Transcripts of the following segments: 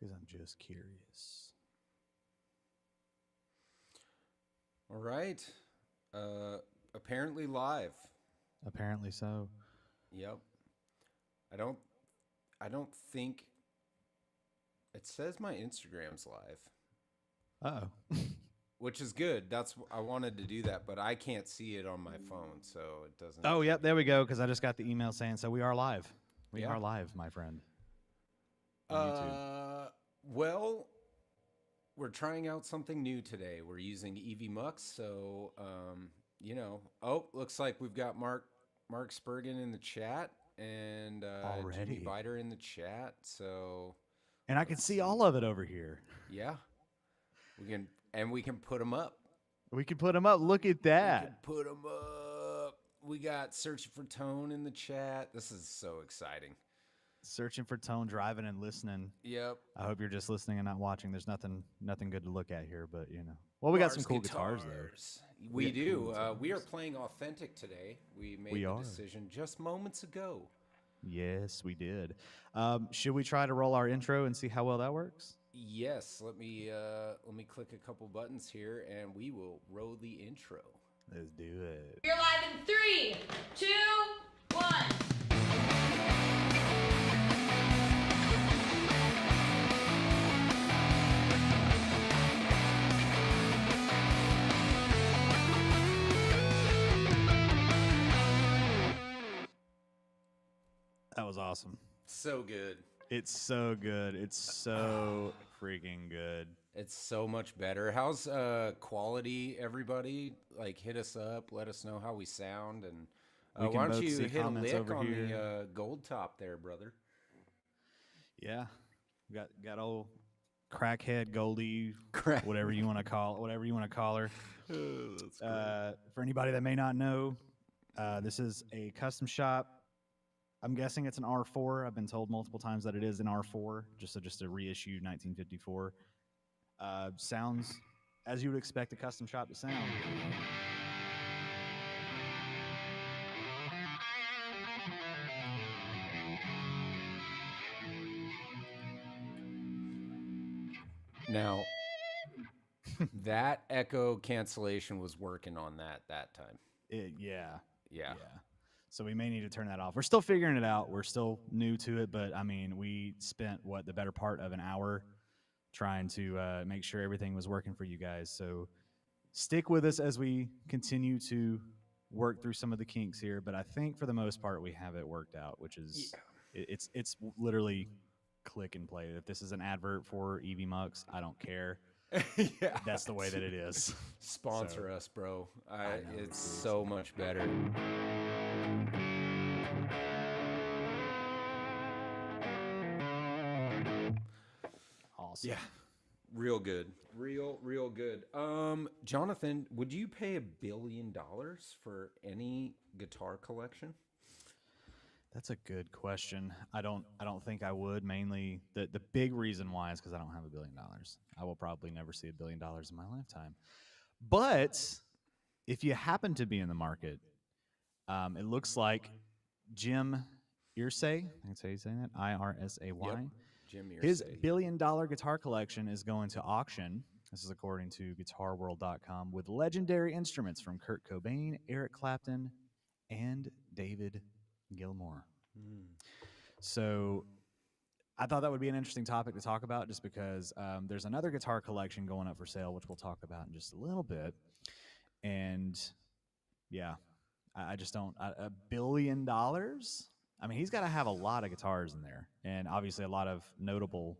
Because I'm just curious. All right. Apparently live. Apparently so. Yep. I don't think it says my Instagram's live, Uh-oh. which is good. I wanted to do that, but I can't see it on my phone, so it doesn't. Oh, yep, there we go, because I just got the email saying, so we are live. We Yeah. are live, my friend. On YouTube. Well, we're trying out something new today. We're using EV Mux, so looks like we've got Mark Spurgeon in the chat and Jimmy Already. Biter in the chat. So, And I can see all of it over here. Yeah, we can put them up. We can put them up. Look at that. We can put them up. We got Searching for Tone in the chat. This is so exciting. Searching for Tone, driving and listening. Yep. I hope you're just listening and not watching. There's nothing good to look at here, but Well, we got some cool guitars though. We do. We are playing authentic today. We made the decision just moments ago. Yes, we did. Should we try to roll our intro and see how well that works? Yes. Let me click a couple buttons here, and we will roll the intro. Let's do it. You're live in 3, 2, 1. That was awesome. So good. It's so good. It's so freaking good. It's so much better. How's quality, everybody? Like, hit us up. Let us know how we sound. And why don't you hit a lick on the gold top there, brother? Yeah. Got old crackhead Goldie, whatever you want to call her. That's great. For anybody that may not know, this is a custom shop. I'm guessing it's an R4. I've been told multiple times that it is an R4, just a reissue 1954. Sounds as you would expect a custom shop to sound. Now, that echo cancellation was working on that time. Yeah. Yeah. So we may need to turn that off. We're still figuring it out. We're still new to it, but I mean, we spent the better part of an hour trying to make sure everything was working for you guys. So stick with us as we continue to work through some of the kinks here. But I think for the most part, we have it worked out, which is it's literally click and play. If this is an advert for EV Mux, I don't care. Yeah, that's the way that it is. Sponsor us, bro. It's so much better. Awesome. Yeah. Real good. Real good. Johnathan, would you pay $1 billion for any guitar collection? That's a good question. I don't think I would. Mainly the big reason why is because I don't have $1 billion. I will probably never see $1 billion in my lifetime. But if you happen to be in the market, it looks like Jim Irsay, I can say he's saying that, Irsay. Yep. Jim Irsay. His $1 billion guitar collection is going to auction. This is according to GuitarWorld.com, with legendary instruments from Kurt Cobain, Eric Clapton, and David Gilmour. So I thought that would be an interesting topic to talk about, just because there's another guitar collection going up for sale, which we'll talk about in just a little bit. And yeah, I just don't. $1 billion? I mean, he's got to have a lot of guitars in there, and obviously a lot of notable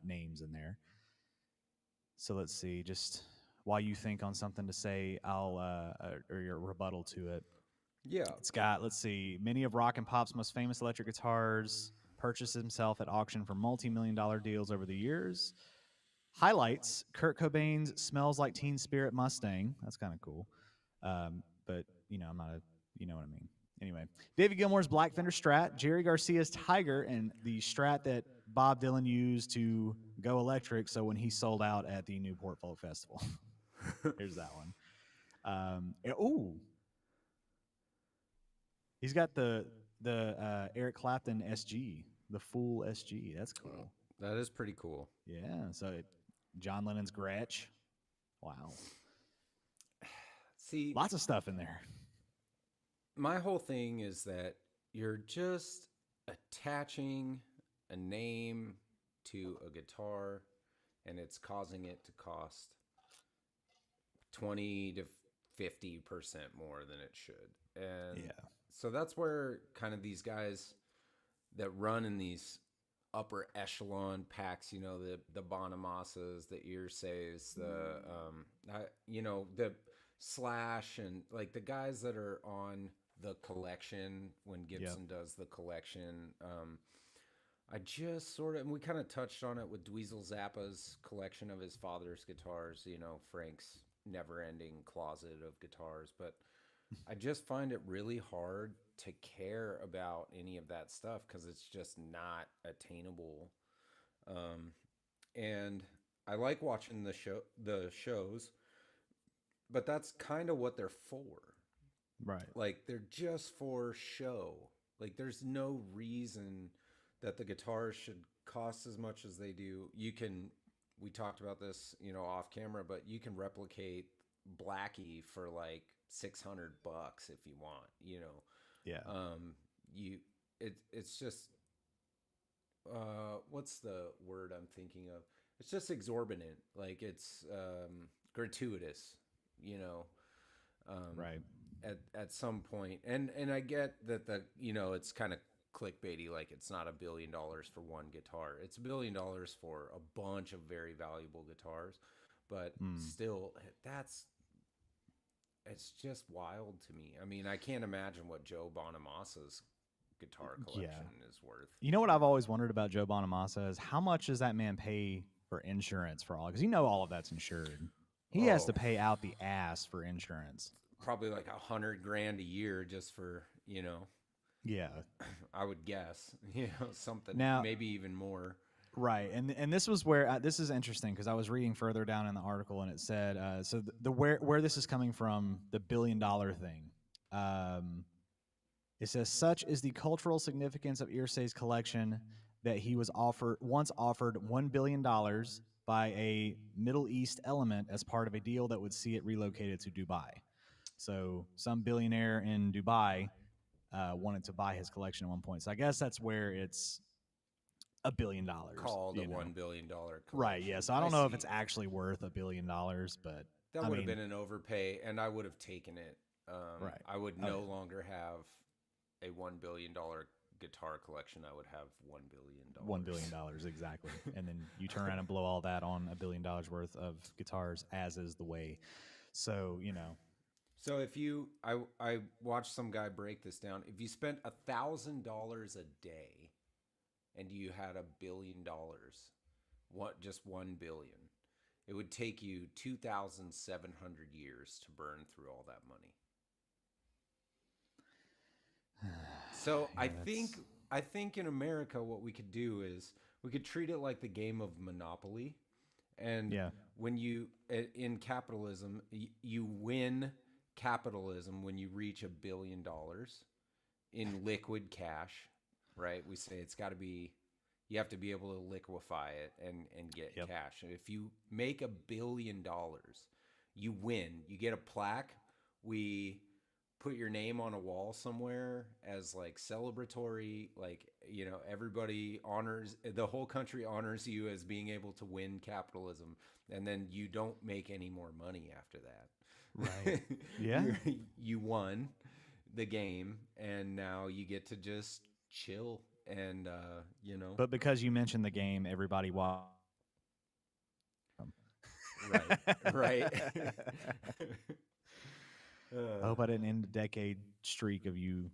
names in there. So let's see. Just while you think on something to say, or your rebuttal to it. Yeah. It's got, let's see, many of rock and pop's most famous electric guitars, purchased himself at auction for multi-million-dollar deals over the years. Highlights, Kurt Cobain's Smells Like Teen Spirit Mustang. That's kind of cool. But, I'm not you know what I mean. Anyway, David Gilmour's Black Fender Strat, Jerry Garcia's Tiger, and the Strat that Bob Dylan used to go electric, so when he sold out at the Newport Folk Festival. Here's that one. He's got the Eric Clapton SG, the full SG. That's cool. That is pretty cool. Yeah. So John Lennon's Gretsch. Wow. See, lots of stuff in there. My whole thing is that you're just attaching a name to a guitar, and it's causing it to cost 20 to 50% more than it should. And so that's where kind of these guys that run in these upper echelon packs, you know, the Bonamasas, the Earsays, the Slash, and like the guys that are on the collection when Gibson does the collection. I just sort of, and we kind of touched on it with Dweezil Zappa's collection of his father's guitars, you know, Frank's never-ending closet of guitars. But I just find it really hard to care about any of that stuff because it's just not attainable. And I like watching the shows, but that's kind of what they're for. Right. Like they're just for show. Like there's no reason that the guitars should cost as much as they do. We talked about this, you know, off camera, but you can replicate Blackie for like $600 if you want, you know. Yeah. It's just what's the word I'm thinking of? It's just exorbitant. Like it's gratuitous, you know. Right. At some point. And I get that it's kind of clickbaity, like it's not $1 billion for one guitar. It's $1 billion for a bunch of very valuable guitars. But still, it's just wild to me. I mean, I can't imagine what Joe Bonamassa's guitar collection is worth. You know what I've always wondered about Joe Bonamassa is how much does that man pay for insurance for all? Because you know all of that's insured. He has to pay out the ass for insurance. Probably like $100,000 a year just for, you know. Yeah, I would guess, you know, something now, maybe even more. Right, and this was where this is interesting because I was reading further down in the article and it said so the where this is coming from, the $1 billion thing. It says such is the cultural significance of Irsay's collection that he was once offered $1 billion by a Middle East element as part of a deal that would see it relocated to Dubai. So some billionaire in Dubai wanted to buy his collection at one point. So I guess that's where it's $1 billion. Called a $1 billion collection. Right, yeah. So I don't know if it's actually worth $1 billion, but that would have been an overpay, and I would have taken it. Right. I would no longer have a $1 billion guitar collection. I would have $1 billion. $1 billion, exactly. And then you turn around and blow all that on $1 billion worth of guitars, as is the way. So, you know. So if I watched some guy break this down. If you spent $1,000 a day and you had $1 billion, just 1 billion, it would take you 2,700 years to burn through all that money. So I think in America what we could do is we could treat it like the game of Monopoly, and when you in capitalism you win capitalism when you reach $1 billion in liquid cash, right? We say it's got to be, you have to be able to liquefy it and get cash. And if you make $1 billion, you win. You get a plaque. We put your name on a wall somewhere as like celebratory, like, you know, everybody honors, the whole country honors you as being able to win capitalism. And then you don't make any more money after that. Right. Yeah. You won the game, and now you get to just chill and, you know. But because you mentioned the game, everybody Right. I hope I didn't end a decade streak of you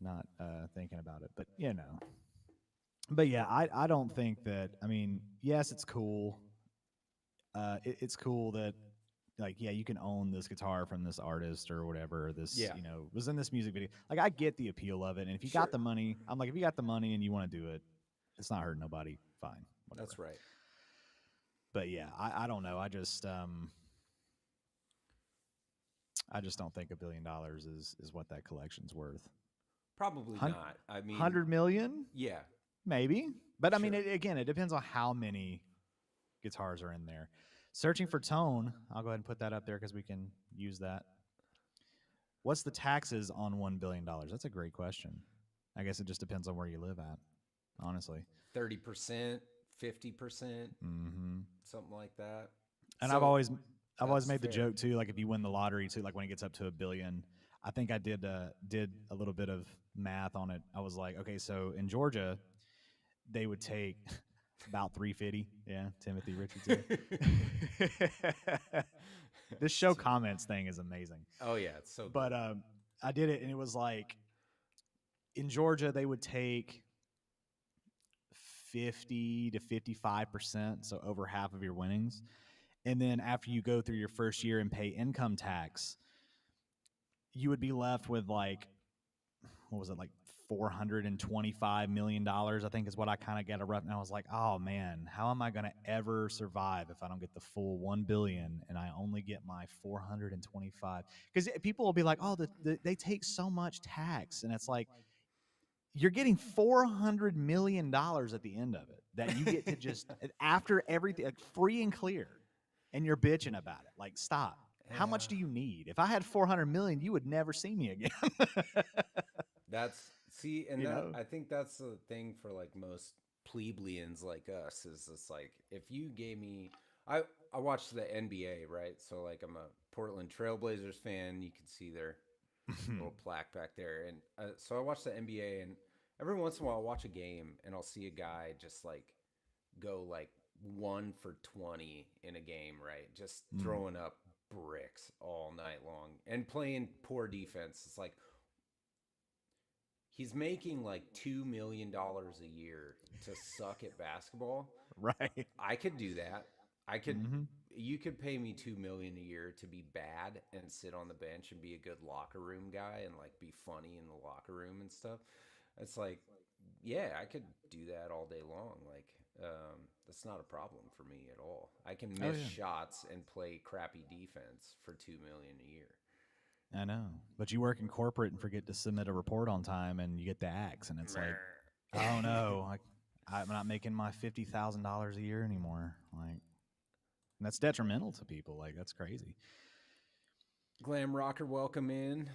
not thinking about it. But, you know. But, yeah, I don't think that, I mean, yes, it's cool. It's cool that, like, yeah, you can own this guitar from this artist or whatever. This, you know, was in this music video. Like, I get the appeal of it. And if you got the money, I'm like, if you got the money and you want to do it, it's not hurting nobody. Fine. Whatever. That's right. But yeah, I don't know. I just don't think $1 billion is what that collection's worth. Probably not. I mean, 100 million? Yeah. maybe. But I mean, Sure. again, it depends on how many guitars are in there. Searching for tone, I'll go ahead and put that up there because we can use that. What's the taxes on $1 billion? That's a great question. I guess it just depends on where you live at, honestly. 30%, 50%, Mm-hmm. something like that. And So I've always that's made the fair. joke too, like if you win the lottery too, like when it gets up to $1 billion, I think I did a little bit of math on it. I was like, okay, so in Georgia, they would take about 350. Yeah, Timothy Richardson. This show comments thing is amazing. Oh yeah, it's so good. But I did it, and it was like in Georgia they would take 50 to 55%, so over half of your winnings. And then after you go through your first year and pay income tax, you would be left with like, what was it, like $425 million, I think is what I kind of got a rough. And I was like, oh man, how am I going to ever survive if I don't get the full 1 billion and I only get my 425? Because people will be like, oh, they take so much tax. And it's like, you're getting $400 million at the end of it that you get to just, after everything, like free and clear. And you're bitching about it. Like, stop. How much do you need? If I had 400 million, you would never see me again. I think that's the thing for like most plebeians like us is it's like if you gave me, I watched the NBA, right? So like I'm a Portland Trailblazers fan. You can see their little plaque back there, and so I watch the NBA, and every once in a while I'll watch a game and I'll see a guy just like go like 1 for 20 in a game, right? Just throwing up bricks all night long and playing poor defense. It's like he's making like $2 million a year to suck at basketball. Right. I could do that. I could. You could pay me $2 million a year to be bad and sit on the bench and be a good locker room guy and like be funny in the locker room and stuff. It's like, yeah, I could do that all day long. Like, that's not a problem for me at all. I can miss shots and play crappy defense for $2 million a year. I know, but you work in corporate and forget to submit a report on time, and you get the axe, and it's like, oh no, I'm not making my $50,000 a year anymore. Like, and that's detrimental to people. Like, that's crazy. Glam Rocker, welcome in.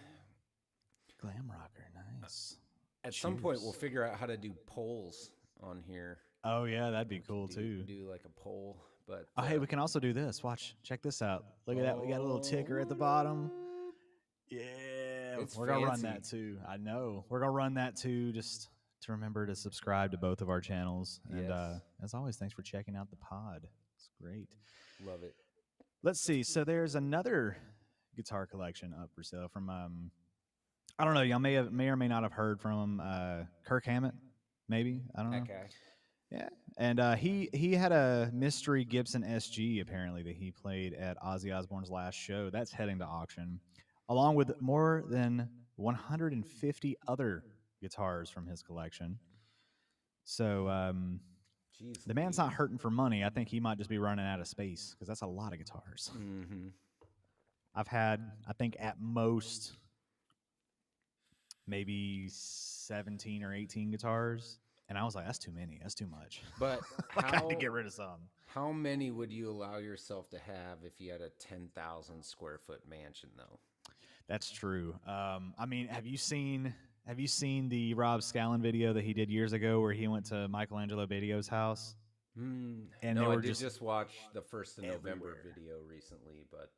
Glam Rocker, nice. At some point, we'll figure out how to do polls on here. Oh yeah, that'd be cool too. Do like a poll, but hey, we can also do this. Watch, check this out. Look at that. We got a little ticker at the bottom. Yeah, we're gonna run that too. I know we're gonna run that too. Just to remember to subscribe to both of our channels. And as always, thanks for checking out the pod. It's great. Love it. Let's see. So there's another guitar collection up for sale from I don't know. Y'all may or may not have heard from Kirk Hammett. Maybe, I don't know. Okay. Yeah, and he had a mystery Gibson SG apparently that he played at Ozzy Osbourne's last show. That's heading to auction, along with more than 150 other guitars from his collection. So the man's not hurting for money. I think he might just be running out of space because that's a lot of guitars. Mm-hmm. I've had, I think, at most maybe 17 or 18 guitars. And I was like, that's too many. That's too much. But I got to get rid of some. How many would you allow yourself to have if you had a 10,000 square foot mansion, though? That's true. I mean, have you seen the Rob Scallon video that he did years ago where he went to Michelangelo Bedio's house? And no, I did just watch the 1st of November video recently, but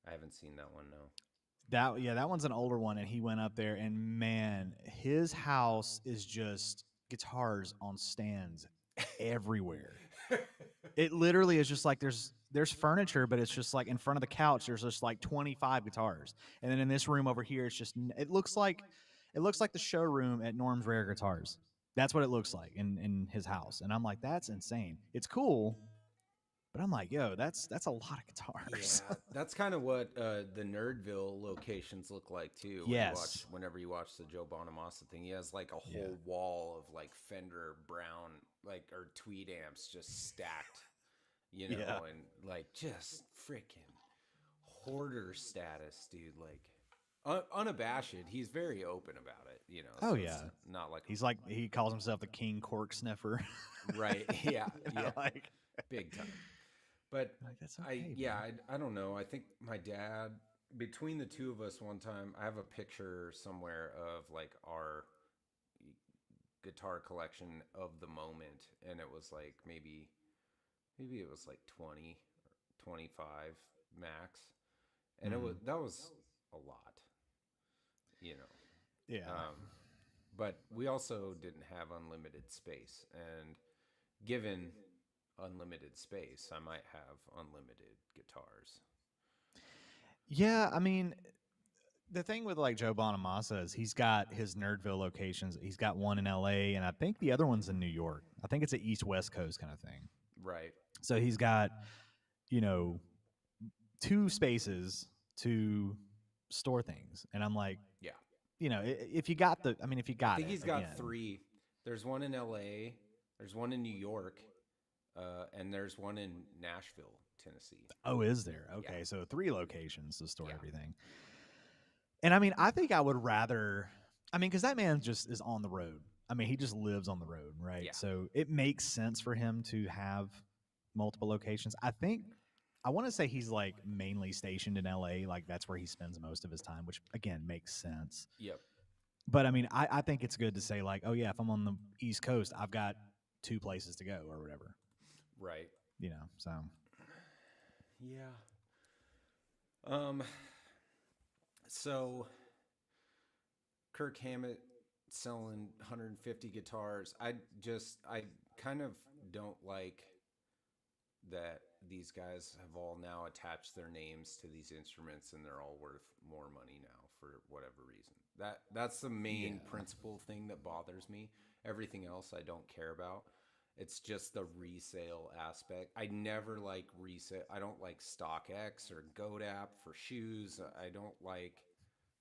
I haven't seen that one, no. That one's an older one, and he went up there, and man, his house is just guitars on stands everywhere. It literally is just like there's furniture, but it's just like in front of the couch there's just like 25 guitars, and then in this room over here it's just it looks like the showroom at Norm's Rare Guitars. That's what it looks like in his house, and I'm like, that's insane. It's cool. But I'm like, yo, that's a lot of guitars. Yeah, that's kind of what the Nerdville locations look like too. Yes. Whenever you watch the Joe Bonamassa thing, he has like a whole wall of like Fender Brown or Tweed amps just stacked, and like just freaking hoarder status, dude. Like, unabashed. He's very open about it, you know. Oh So yeah, it's not like he's like he calls himself the king cork sniffer. right. Yeah, yeah, Like big time. But that's okay. I don't know. I think my dad, between the two of us, one time, I have a picture somewhere of like our guitar collection of the moment, and it was like maybe it was like 20 or 25 max, and that was a lot, you know. Yeah. But we also didn't have unlimited space, and given unlimited space, I might have unlimited guitars. Yeah, I mean, the thing with like Joe Bonamassa is he's got his Nerdville locations. He's got one in LA, and I think the other one's in New York. I think it's an East West Coast kind of thing. Right. So he's got, you know, 2 spaces to store things. And I'm like, Yeah. you know, if you got the, I mean, if you I got think it, he's got again. 3. There's one in LA, there's one in New York, and there's one in Nashville, Tennessee. Oh, is there? Okay, Yeah. so 3 locations to store Yeah. everything. And I mean, I think I would rather, I mean, because that man just is on the road. I mean, he just lives on the road, right? Yeah. So it makes sense for him to have multiple locations. I want to say he's like mainly stationed in LA, like that's where he spends most of his time, which again makes sense. Yep. But I mean, I think it's good to say like, oh yeah, if I'm on the East Coast, I've got 2 places to go or whatever. Right. You know, so Yeah. So Kirk Hammett selling 150 guitars. I kind of don't like that these guys have all now attached their names to these instruments and they're all worth more money now for whatever reason. That's the main principal thing that bothers me. Everything else I don't care about. It's just the resale aspect. I never like resale. I don't like StockX or GoDap for shoes. I don't like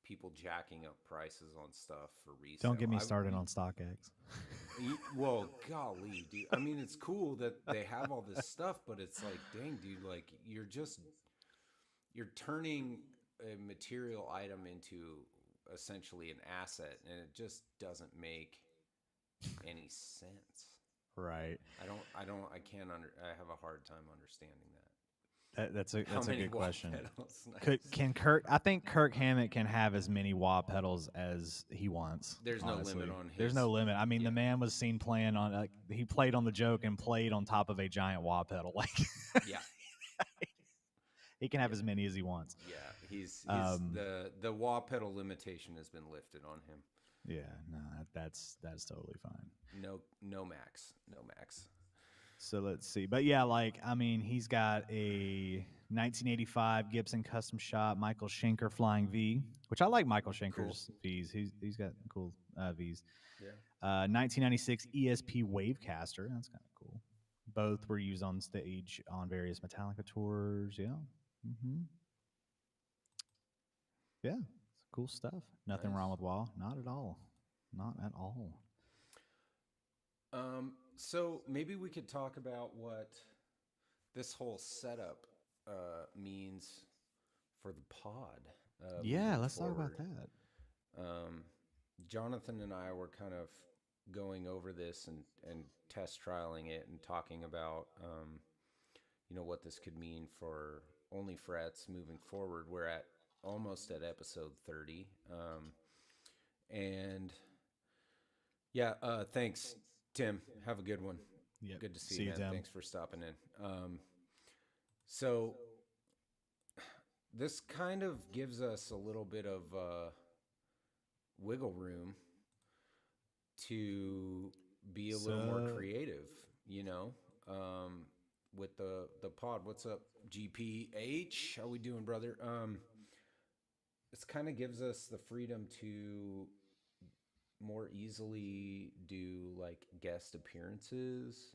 people jacking up prices on stuff for resale. don't get me started on StockX. Well, golly, dude. I mean, it's cool that they have all this stuff, but it's like, dang, dude, like you're turning a material item into essentially an asset, and it just doesn't make any sense. Right. I have a hard time understanding that. That's a good wah question. pedals? Nice. Can Kirk? I think Kirk Hammett can have as many wah pedals as he wants. There's honestly. no limit on his. There's no limit. I mean, yeah. the man was seen playing on. He played on the joke and played on top of a giant wah pedal. Like, Yeah. he can have as many as he wants. Yeah, he's the wah pedal limitation has been lifted on him. Yeah, no, that's totally fine. No max. So let's see. But yeah, like, I mean, he's got a 1985 Gibson Custom Shop Michael Schenker Flying V, which I like Michael Schenker's Vs. He's got cool Vs. Yeah. 1996 ESP Wavecaster. That's kind of cool. Both were used on stage on various Metallica tours. Yeah. Mm-hmm. Yeah. Cool stuff. Nothing Nice. wrong with wah. Not at all. Not at all. So maybe we could talk about what this whole setup means for the pod. Yeah, let's forward. talk about that. Johnathan and I were kind of going over this and test trialing it and talking about what this could mean for OnlyFrets moving forward. We're almost at episode 30, and yeah, thanks, Tim. Have a good one. Yep. Good to see you, you, man. Tim. Thanks for stopping in. So this kind of gives us a little bit of wiggle room to be a little more creative, with the pod. What's up, GPH? How we doing, brother? This kind of gives us the freedom to more easily do like guest appearances,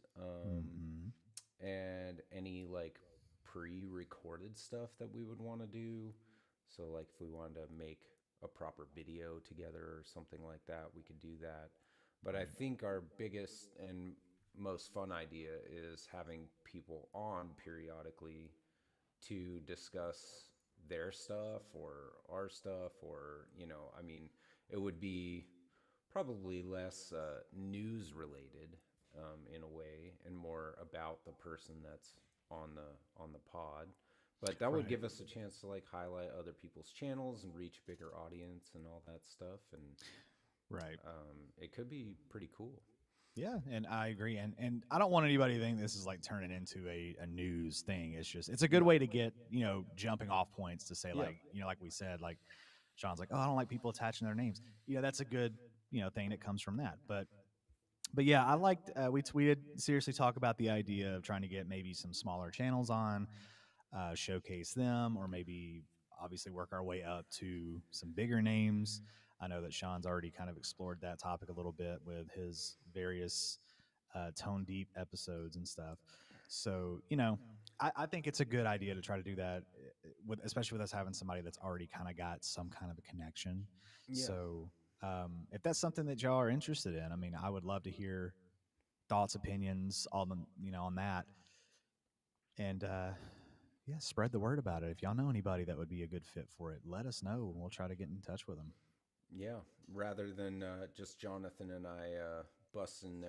and any like pre-recorded stuff that we would want to do. So like if we wanted to make a proper video together or something like that, we could do that. But I think our biggest and most fun idea is having people on periodically to discuss their stuff or our stuff, or I mean, it would be probably less news related in a way, and more about the person that's on the pod. But that would Right. give us a chance to like highlight other people's channels and reach a bigger audience and all that stuff, and Right. it could be pretty cool. Yeah, and I agree. And I don't want anybody to think this is like turning into a news thing. It's just it's a good No. way to get, jumping off points to say Yeah. like, like we said, like Sean's like, "Oh, I don't like people attaching their names." That's a good, thing that comes from that. But yeah, I liked we did seriously talk about the idea of trying to get maybe some smaller channels on, showcase them, or maybe obviously work our way up to some bigger names. I know that Sean's already kind of explored that topic a little bit with his various tone deep episodes and stuff. So, I think it's a good idea to try to do that, especially with us having somebody that's already kind of got some kind of a connection. Yeah. So, if that's something that y'all are interested in, I mean, I would love to hear thoughts, opinions on on that, and yeah, spread the word about it. If y'all know anybody that would be a good fit for it, let us know, and we'll try to get in touch with them. Yeah, rather than just Jonathan and I busting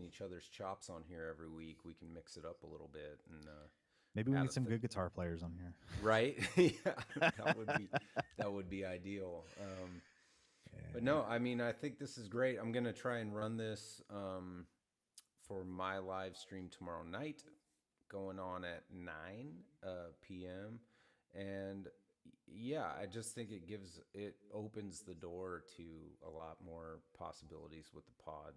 each other's chops on here every week, we can mix it up a little bit and Maybe we can add get some good guitar players on here. right. Yeah, that would be ideal. But no, I mean, I think this is great. I'm gonna try and run this for my live stream tomorrow night, going on at 9 p.m. And yeah, I just think it opens the door to a lot more possibilities with the pod,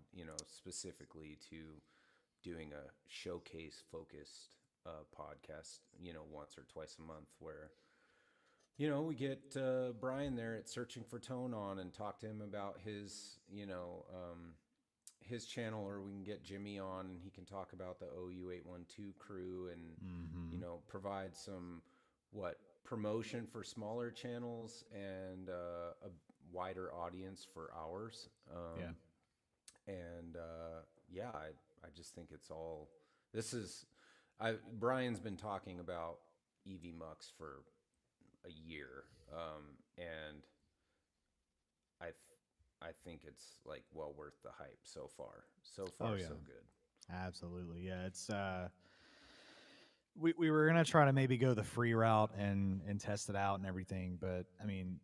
specifically to doing a showcase focused podcast, once or twice a month, where we get Brian there at Searching for Tone on and talk to him about his channel, or we can get Jimmy on and he can talk about the OU812 crew and provide some promotion for smaller channels and a wider audience for ours. And yeah, I just think it's all Brian's been talking about EV Mux for a year, and I I think it's like well worth the hype so far. So far, so good. Absolutely. Yeah, it's we were gonna try to maybe go the free route and test it out and everything, but I mean,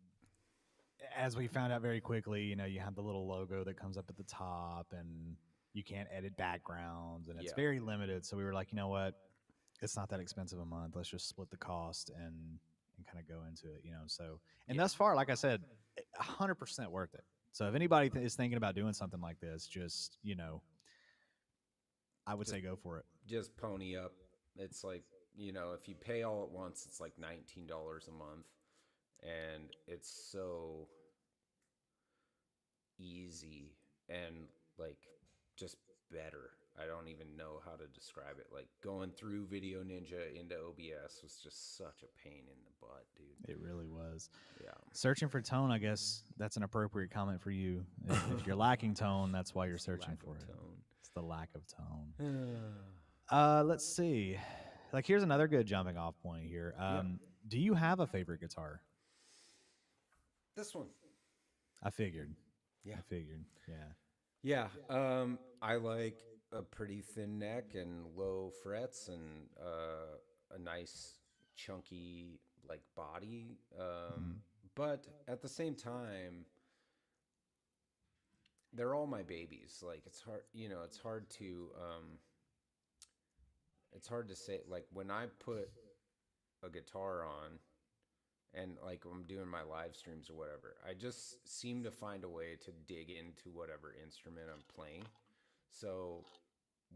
as we found out very quickly, you have the little logo that comes up at the top, and you can't edit backgrounds, and it's very limited. So we were like, you know what, it's not that expensive a month. Let's just split the cost and kind of go into it, So, and thus far, like I said, 100% worth it. So if anybody is thinking about doing something like this, just I would say go for it. Just pony up. It's like, if you pay all at once, it's like $19 a month, and it's so easy and like just better. I don't even know how to describe it. Like going through Video Ninja into OBS was just such a pain in the butt, dude. It really was. Yeah. Searching for tone, I guess that's an appropriate comment for you. If you're lacking tone, that's why you're searching for it. Tone. It's the lack of tone. Let's see. Like, here's another good jumping off point here. Do you have a favorite guitar? This one. I figured. Yeah. I figured. Yeah. Yeah. I like a pretty thin neck and low frets and a nice chunky like body. But at the same time, they're all my babies. Like it's hard, it's hard to say. Like when I put a guitar on and like I'm doing my live streams or whatever, I just seem to find a way to dig into whatever instrument I'm playing. So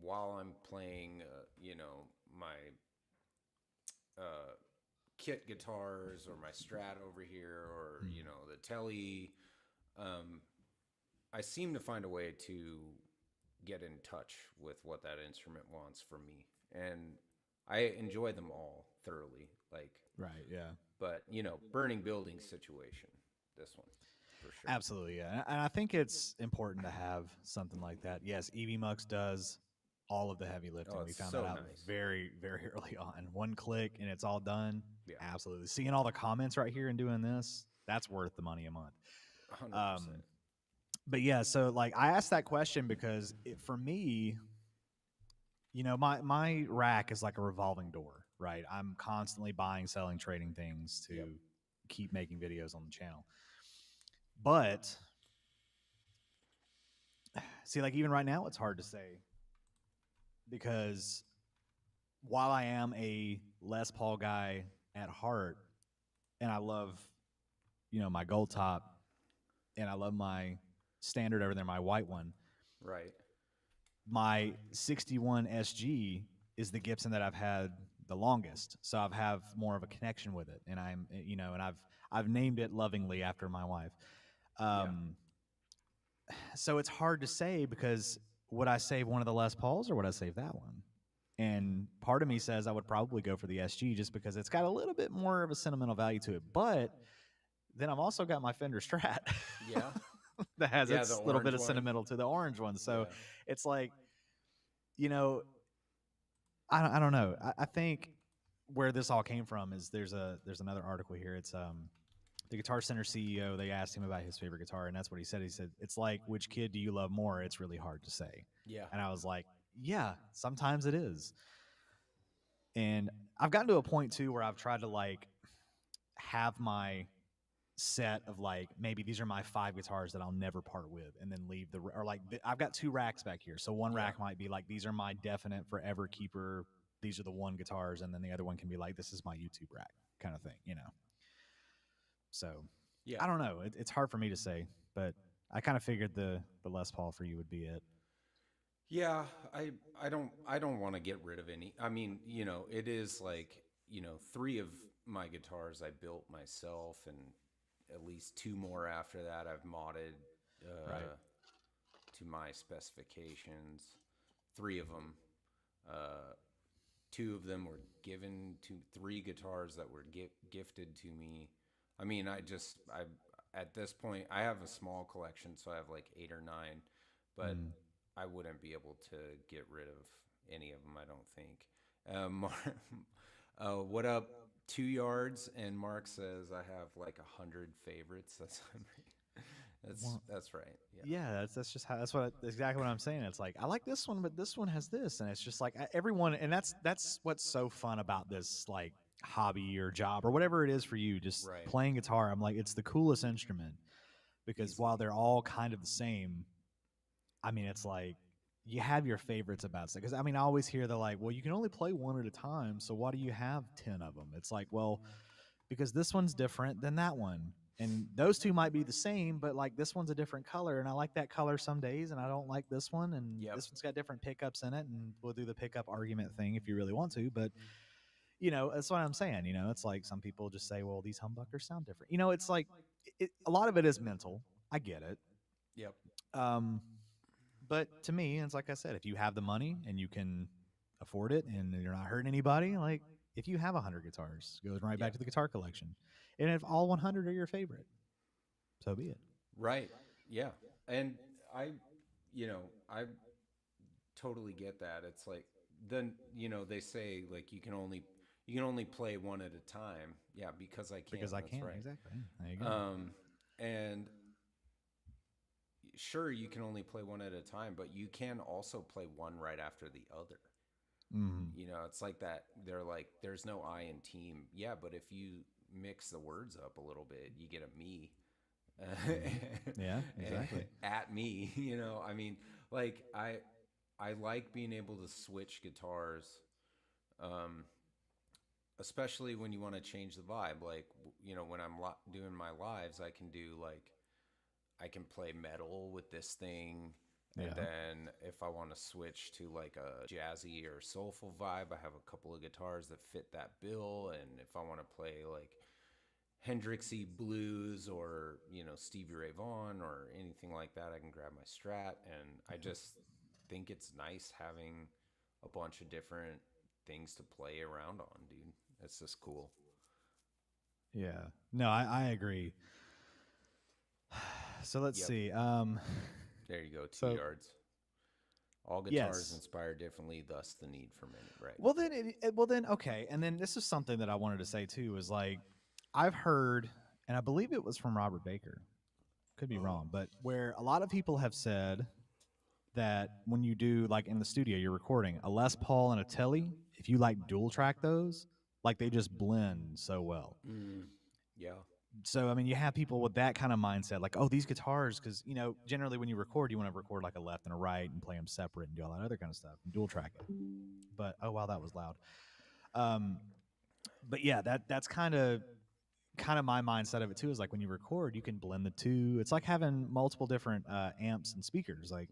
while I'm playing, my kit guitars or my Strat over here or, the Tele, I seem to find a way to get in touch with what that instrument wants from me. And I enjoy them all thoroughly. Like, right. Yeah. But, burning building situation, this one, for sure. Absolutely, yeah. And I think it's important to have something like that. Yes, EV Mux does all of the heavy lifting. Oh, We it's found so that out nice. very, very early on. One click and it's all done. Yeah. Absolutely. Seeing all the comments right here and doing this, that's worth the money a month. 100%. But yeah, so like I asked that question because for me, you know, my rack is like a revolving door, right? I'm constantly buying, selling, trading things to keep making videos on the channel. But see, like even right now, it's hard to say because while I am a Les Paul guy at heart, and I love, you know, my gold top, and I love my standard over there, my white one. Right. My 61 SG is the Gibson that I've had the longest, so I've have more of a connection with it, and I'm, you know, and I've named it lovingly after my wife. So it's hard to say because would I save one of the Les Pauls or would I save that one? And part of me says I would probably go for the SG just because it's got a little bit more of a sentimental value to it. But then I've also got my Fender Strat. Yeah. That has its little bit of one. sentimental to the orange one. So it's like, you know, I don't know. I think where this all came from is there's another article here. It's the Guitar Center CEO. They asked him about his favorite guitar, and that's what he said. He said, "It's like, which kid do you love more? It's really hard to say." Yeah. And I was like, "Yeah, sometimes it is." And I've gotten to a point too where I've tried to like have my set of like maybe these are my 5 guitars that I'll never part with, and then leave the or like I've got 2 racks back here. So one rack might be like these are my definite forever keeper. These are the one guitars, and then the other one can be like this is my YouTube rack kind of thing, you know. So I don't know. It's hard for me to say, but I kind of figured the Les Paul for you would be it. Yeah, I don't want to get rid of any. I mean, you know, it is like, you know, 3 of my guitars I built myself, and at least 2 more after that I've modded to my specifications. 3 of them, 2 of them were given to 3 guitars that were gifted to me. I mean, I at this point I have a small collection, so I have like 8 or 9, but I wouldn't be able to get rid of any of them, I don't think. What up, 2 yards? And Mark says I have like 100 favorites. That's right. Yeah, that's just how that's exactly what I'm saying. It's like I like this one, but this one has this, and it's just like everyone, and that's what's so fun about this like hobby or job or whatever it is for you. Just playing guitar, I'm like it's the coolest instrument because while they're all kind of the same, I mean it's like you have your favorites about stuff. Because I mean I always hear they're like, well, you can only play one at a time, so why do you have 10 of them? It's like, well, because this one's different than that one. And those 2 might be the same, but like this one's a different color, and I like that color some days, and I don't like this one, and this one's got different pickups in it, and we'll do the pickup argument thing if you really want to. But you know, that's what I'm saying. You know, it's like some people just say, "Well, these humbuckers sound different." You know, it's like a lot of it is mental. I get it. Yep. But to me, it's like I said, if you have the money and you can afford it, and you're not hurting anybody, like if you have 100 guitars, goes right back to the guitar collection. And if all 100 are your favorite, so be it. Right. Yeah. And I totally get that. It's like then, you know, they say like you can only play one at a time. Yeah, because I can. Because I can, right. exactly. There you go. And sure, you can only play one at a time, but you can also play one right after the other. You know, it's like that. They're like, there's no I in team. Yeah, but if you mix the words up a little bit, you get a me. Yeah, exactly. At me, you know. I mean, like I like being able to switch guitars, especially when you want to change the vibe. Like, you know, when I'm doing my lives, I can play metal with this thing. And then if I want to switch to like a jazzy or soulful vibe, I have a couple of guitars that fit that bill. And if I want to play like Hendrixy blues or, you know, Stevie Ray Vaughan or anything like that, I can grab my Strat. And I just think it's nice having a bunch of different things to play around on, dude. It's just cool. Yeah. No, I agree. So let's see. There you go, 2 yards. All guitars Yes. inspire differently, thus the need for many. Right. Well then, okay. And then this is something that I wanted to say too. Is like I've heard, and I believe it was from Robert Baker. Could be wrong, but where a lot of people have said that when you do like in the studio, you're recording a Les Paul and a Telly. If you like dual track those, like they just blend so well. Yeah. So I mean, you have people with that kind of mindset, like, oh, these guitars, because generally when you record, you want to record like a left and a right and play them separate and do all that other kind of stuff and dual track it. But oh wow, that was loud. Um, but yeah, that's kind of my mindset of it too. Is like when you record, you can blend the two. It's like having multiple different amps and speakers. Like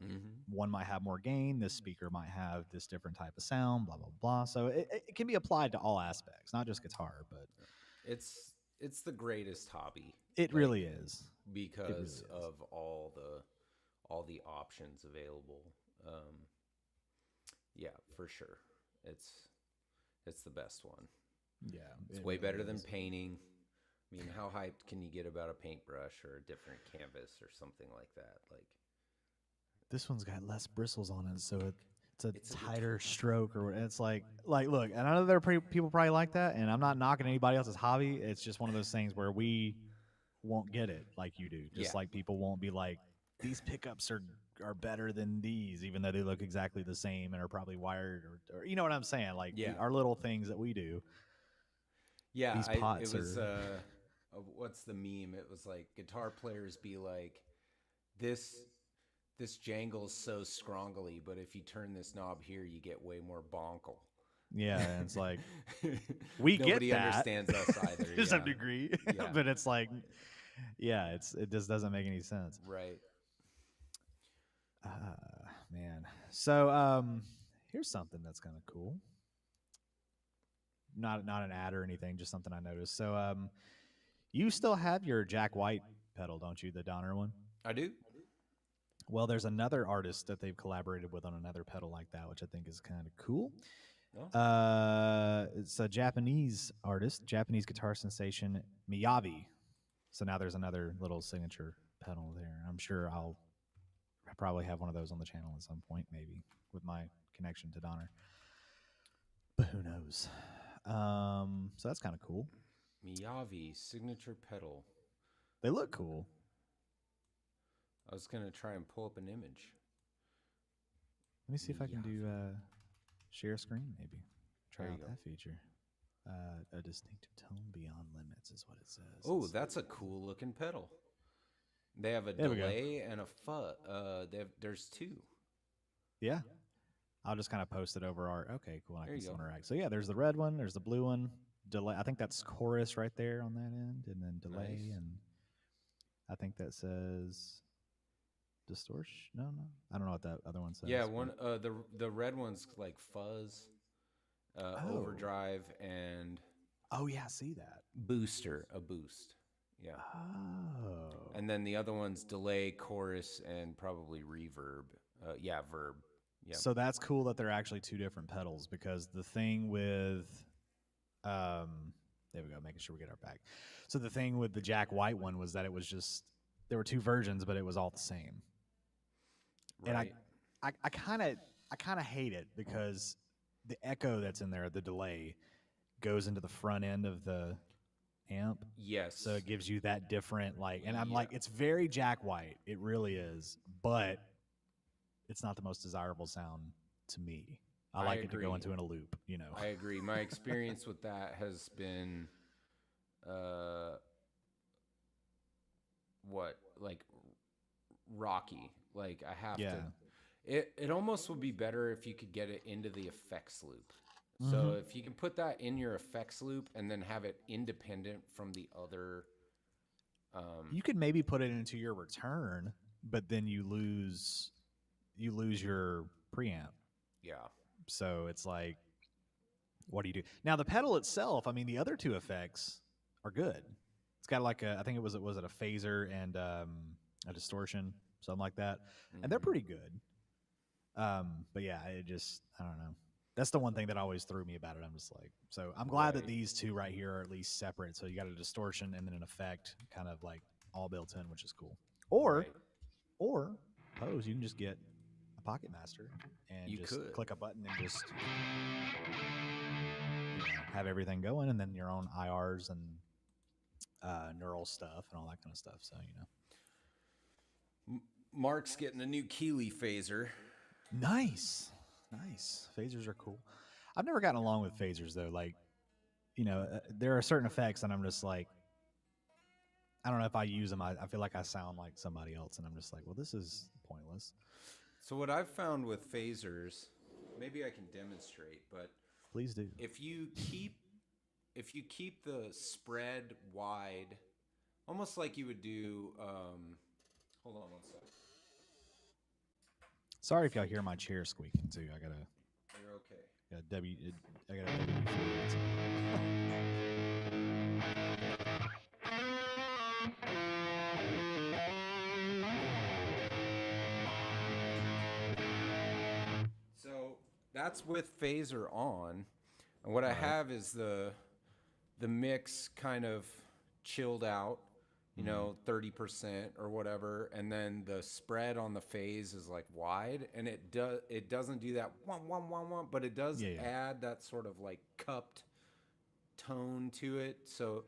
one might have more gain, this speaker might have this different type of sound, blah blah blah. So it can be applied to all aspects, not just guitar, but it's the greatest hobby. it really is because of all the options available. Yeah, for sure. It's the best one. Yeah, It's way better than painting. I mean, how hyped can you get about a paintbrush or a different canvas or something like that? Like this one's got less bristles on it, so it's a tighter stroke, or it's like look. And I know there are people probably like that, and I'm not knocking anybody else's hobby. It's just one of those things where we won't get it like you do. Just like people won't be like, these pickups are better than these, even though they look exactly the same and are probably wired, or you know what I'm saying? Like our little things that we do. Yeah, these pots it was what's the meme? It was like guitar players be like, this jangles so scrongly, but if you turn this knob here, you get way more bonkle. Yeah, and it's like we get that. Nobody understands us either to some degree, but it's like, yeah, it just doesn't make any sense. Right. Man. So here's something that's kind of cool. Not an ad or anything, just something I noticed. So you still have your Jack White pedal, don't you? The Donner one? I do. Well, there's another artist that they've collaborated with on another pedal like that, which I think is kind of cool. Oh. It's a Japanese artist, Japanese guitar sensation, Miyavi. So now there's another little signature pedal there. I'm sure I'll probably have one of those on the channel at some point, maybe, with my connection to Donner. But who knows? So that's kind of cool. Miyavi signature pedal. They look cool. I was gonna try and pull up an image. Let me see if I can do share screen. Maybe try out that feature. A distinctive tone beyond limits is what it says. Oh, that's a cool looking pedal. They have a delay and a fuzz. There's two. Yeah. I'll just kind of post it over our. Okay, cool. I can still interact. So yeah, there's the red one. There's the blue one. Delay. I think that's chorus right there on that end, and then delay, and I think that says distortion. No, I don't know what that other one says. Yeah, one. The red one's like fuzz, overdrive, and yeah, I see that booster. A boost. Yeah. Oh. And then the other one's delay, chorus, and probably reverb. Verb. Yep. So that's cool that they're actually two different pedals, because the thing with, there we go, making sure we get our back. So the thing with the Jack White one was that it was just, there were two versions, but it was all the same. Right. And I kind of hate it, because the echo that's in there, the delay, goes into the front end of the amp. Yes. So it gives you that different, and I'm like, it's very Jack White. It really is. But it's not the most desirable sound to me. I like it to go into in a loop, I agree. My experience with that has been rocky. Like I have to. It almost would be better if you could get it into the effects loop. Mm-hmm. So if you can put that in your effects loop and then have it independent from the other. You could maybe put it into your return, but then you lose your preamp. Yeah. So it's like, what do you do? Now the pedal itself, I mean, the other two effects are good. It's got like I think it was a phaser and a distortion, something like that. Mm-hmm. And they're pretty good. But yeah, I don't know. That's the one thing that always threw me about it. I'm just like, so I'm glad that these two right here are at least separate. So you got a distortion and then an effect kind of like all built in, which is cool. Or Pose, you can just get a Pocket Master and You just could. click a button and just have everything going, and then your own IRs and neural stuff and all that kind of stuff. So Mark's getting a new Keeley phaser. Nice. Phasers are cool. I've never gotten along with phasers though. Like, there are certain effects, and I'm just like, I don't know if I use them. I feel like I sound like somebody else, and I'm just like, well, this is pointless. So what I've found with phasers, maybe I can demonstrate, but please do. If you keep the spread wide, almost like you would do. Hold on one second. Sorry if y'all hear my chair squeaking too. I gotta. You're okay. I gotta So that's with phaser on, and what I have is the mix kind of chilled out, 30% or whatever, and then the spread on the phase is like wide, and it doesn't do that one, but it does add that sort of like cupped tone to it. So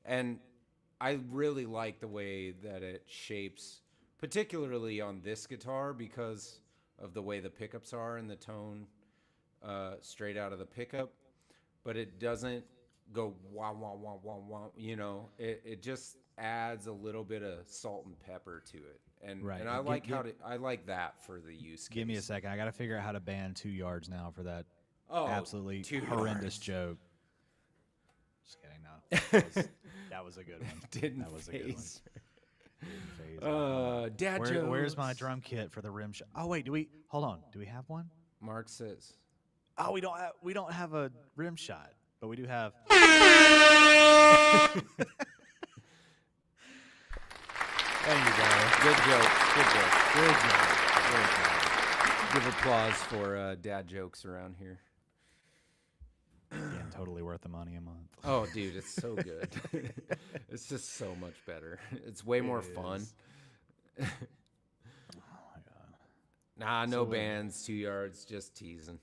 and I really like the way that it shapes, particularly on this guitar, because of the way the pickups are and the tone straight out of the pickup. But it doesn't go wah, wah, wah, wah, wah. It just adds a little bit of salt and pepper to it. And I like I like that for the use case. Give me a second. I got to figure out how to ban 2 yards now for that absolutely 2 horrendous yards. joke. Just kidding. No, that was a good one. That was a good one. Dad jokes. Where's my drum kit for the rim shot? Oh wait, hold on? Do we have one? Mark says. Oh, we don't have a rim shot, but we do have. There you go. Good joke. Give applause for dad jokes around here. Again, totally worth the money a month. Oh, dude, it's so good. It's just so much better. It's way more fun. Oh my god. Nah, no bands, 2 yards, just teasing.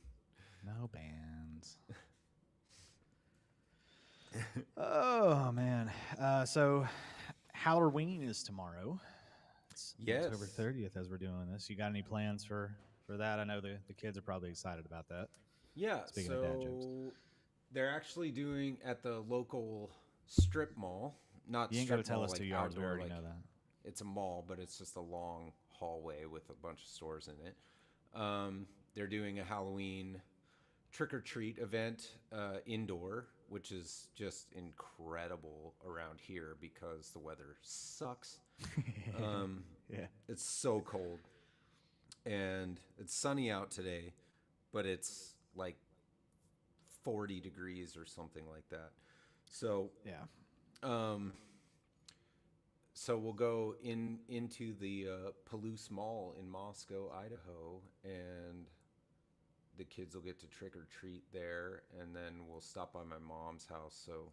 No bands. Oh man. So Halloween is tomorrow. It's October 30th as we're doing this. You got any plans for that? I know the kids are probably excited about that. Yeah, Speaking of dad jokes. They're actually doing at the local strip mall. You ain't got to tell us 2 yards. We already know that. It's a mall, but it's just a long hallway with a bunch of stores in it. They're doing a Halloween trick-or-treat event indoor, which is just incredible around here because the weather sucks. Yeah. It's so cold. And it's sunny out today, but it's like 40 degrees or something like that. So so we'll go into the Palouse Mall in Moscow, Idaho, and the kids will get to trick or treat there, and then we'll stop by my mom's house so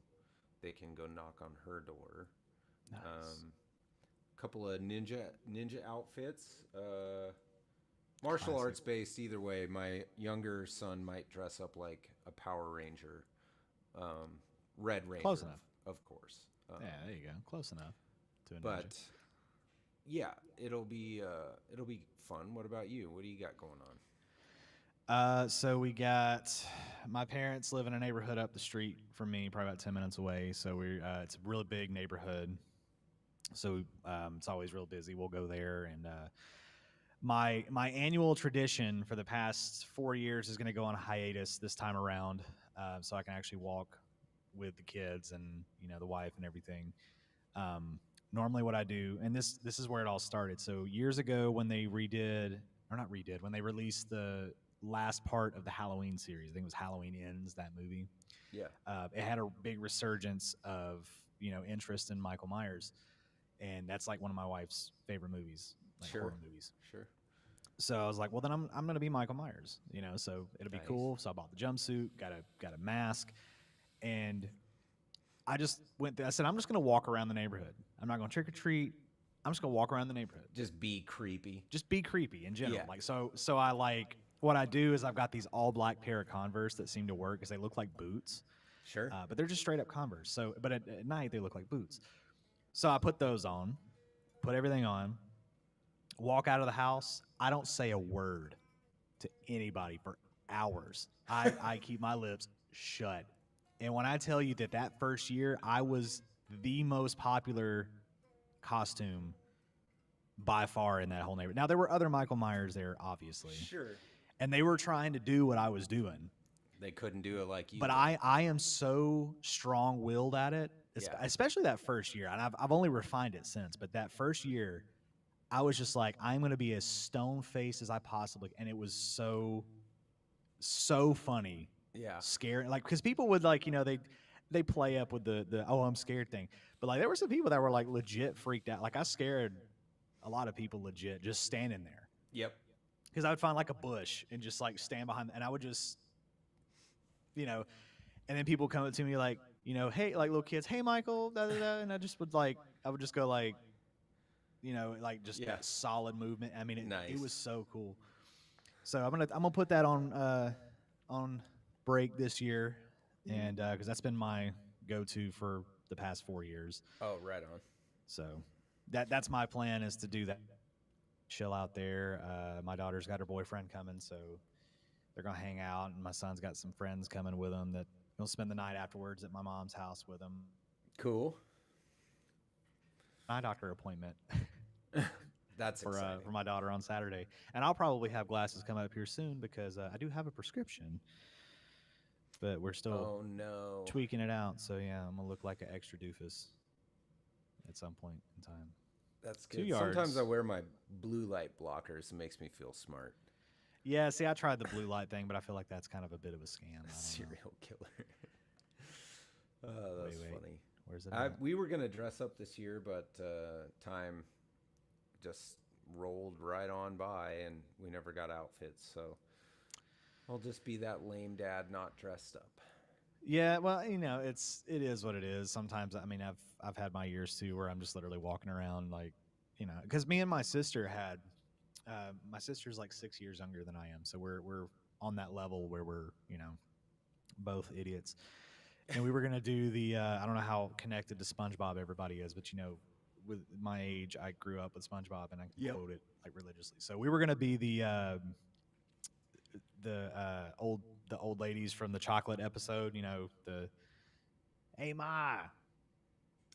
they can go knock on her door. Nice. Couple of ninja outfits. Martial arts based either way. My younger son might dress up like a Power Ranger, Red Ranger. Close enough. Of course. Yeah, there you go. Close enough. To a ninja. But yeah, it'll be fun. What about you? What do you got going on? So we got my parents live in a neighborhood up the street from me, probably about 10 minutes away. So it's a really big neighborhood. So it's always real busy. We'll go there, and my annual tradition for the past 4 years is going to go on a hiatus this time around, so I can actually walk with the kids and the wife and everything. Normally, what I do, and this is where it all started. So years ago, when they when they released the last part of the Halloween series, I think it was Halloween Ends, that movie. Yeah, it had a big resurgence of interest in Michael Myers. And that's like one of my wife's favorite movies, like horror movies. Sure. So I was like, well, then I'm going to be Michael Myers, so it'll be cool. So I bought the jumpsuit, got a mask, and I just went there. I said, I'm just going to walk around the neighborhood. I'm not going to trick or treat. I'm just going to walk around the neighborhood. Just be creepy. Just be creepy in general. Yeah. Like so I like what I do is I've got these all black pair of Converse that seem to work because they look like boots. Sure. But they're just straight up Converse. So, but at night they look like boots. So I put those on, put everything on, walk out of the house. I don't say a word to anybody for hours. I keep my lips shut. And when I tell you that first year, I was the most popular costume by far in that whole neighborhood. Now, there were other Michael Myers there, obviously. Sure. And they were trying to do what I was doing. They couldn't do it like you. But I am so strong-willed at it, especially that first year. And I've only refined it since. But that first year, I was just like, I'm going to be as stone-faced as I possibly can. And it was so funny. Yeah. Scary. Like, because people would, like, you know, they play up with the oh, I'm scared thing. But, like, there were some people that were, like, legit freaked out. Like, I scared a lot of people legit just standing there. Yep. Because I would find, like, a bush and just, like, stand behind. And I would just, you know, and then people come up to me like, you know, hey, like little kids, hey, Michael, da, da, da, and I would just go like, you know, like just that solid movement. I mean, it was so cool. So I'm gonna put that on break this year, and because that's been my go-to for the past 4 years. Oh, right on. So that's my plan, is to do that, chill out there. My daughter's got her boyfriend coming, so they're going to hang out, and my son's got some friends coming with him that he'll spend the night afterwards at my mom's house with him. Cool. Eye doctor appointment. That's for exciting. For my daughter on Saturday. And I'll probably have glasses come up here soon because I do have a prescription. But we're still tweaking it out. So, yeah, I'm going to look like an extra doofus at some point in time. That's good. Sometimes I wear my blue light blockers. It makes me feel smart. Yeah, see, I tried the blue light thing, but I feel like that's kind of a bit of a scam. Serial killer. Oh, that's funny. Where's it? We were going to dress up this year, but time just rolled right on by, and we never got outfits. So I'll just be that lame dad not dressed up. Yeah, well, you know, it is what it is. Sometimes, I mean, I've had my years too where I'm just literally walking around like, you know, because me and my sister had. My sister's like 6 years younger than I am, so we're on that level where we're, you know, both idiots. And we were gonna do the I don't know how connected to SpongeBob everybody is, but you know, with my age, I grew up with SpongeBob and I can quote it like religiously. So we were gonna be the old ladies from the chocolate episode. You know, the hey Ma,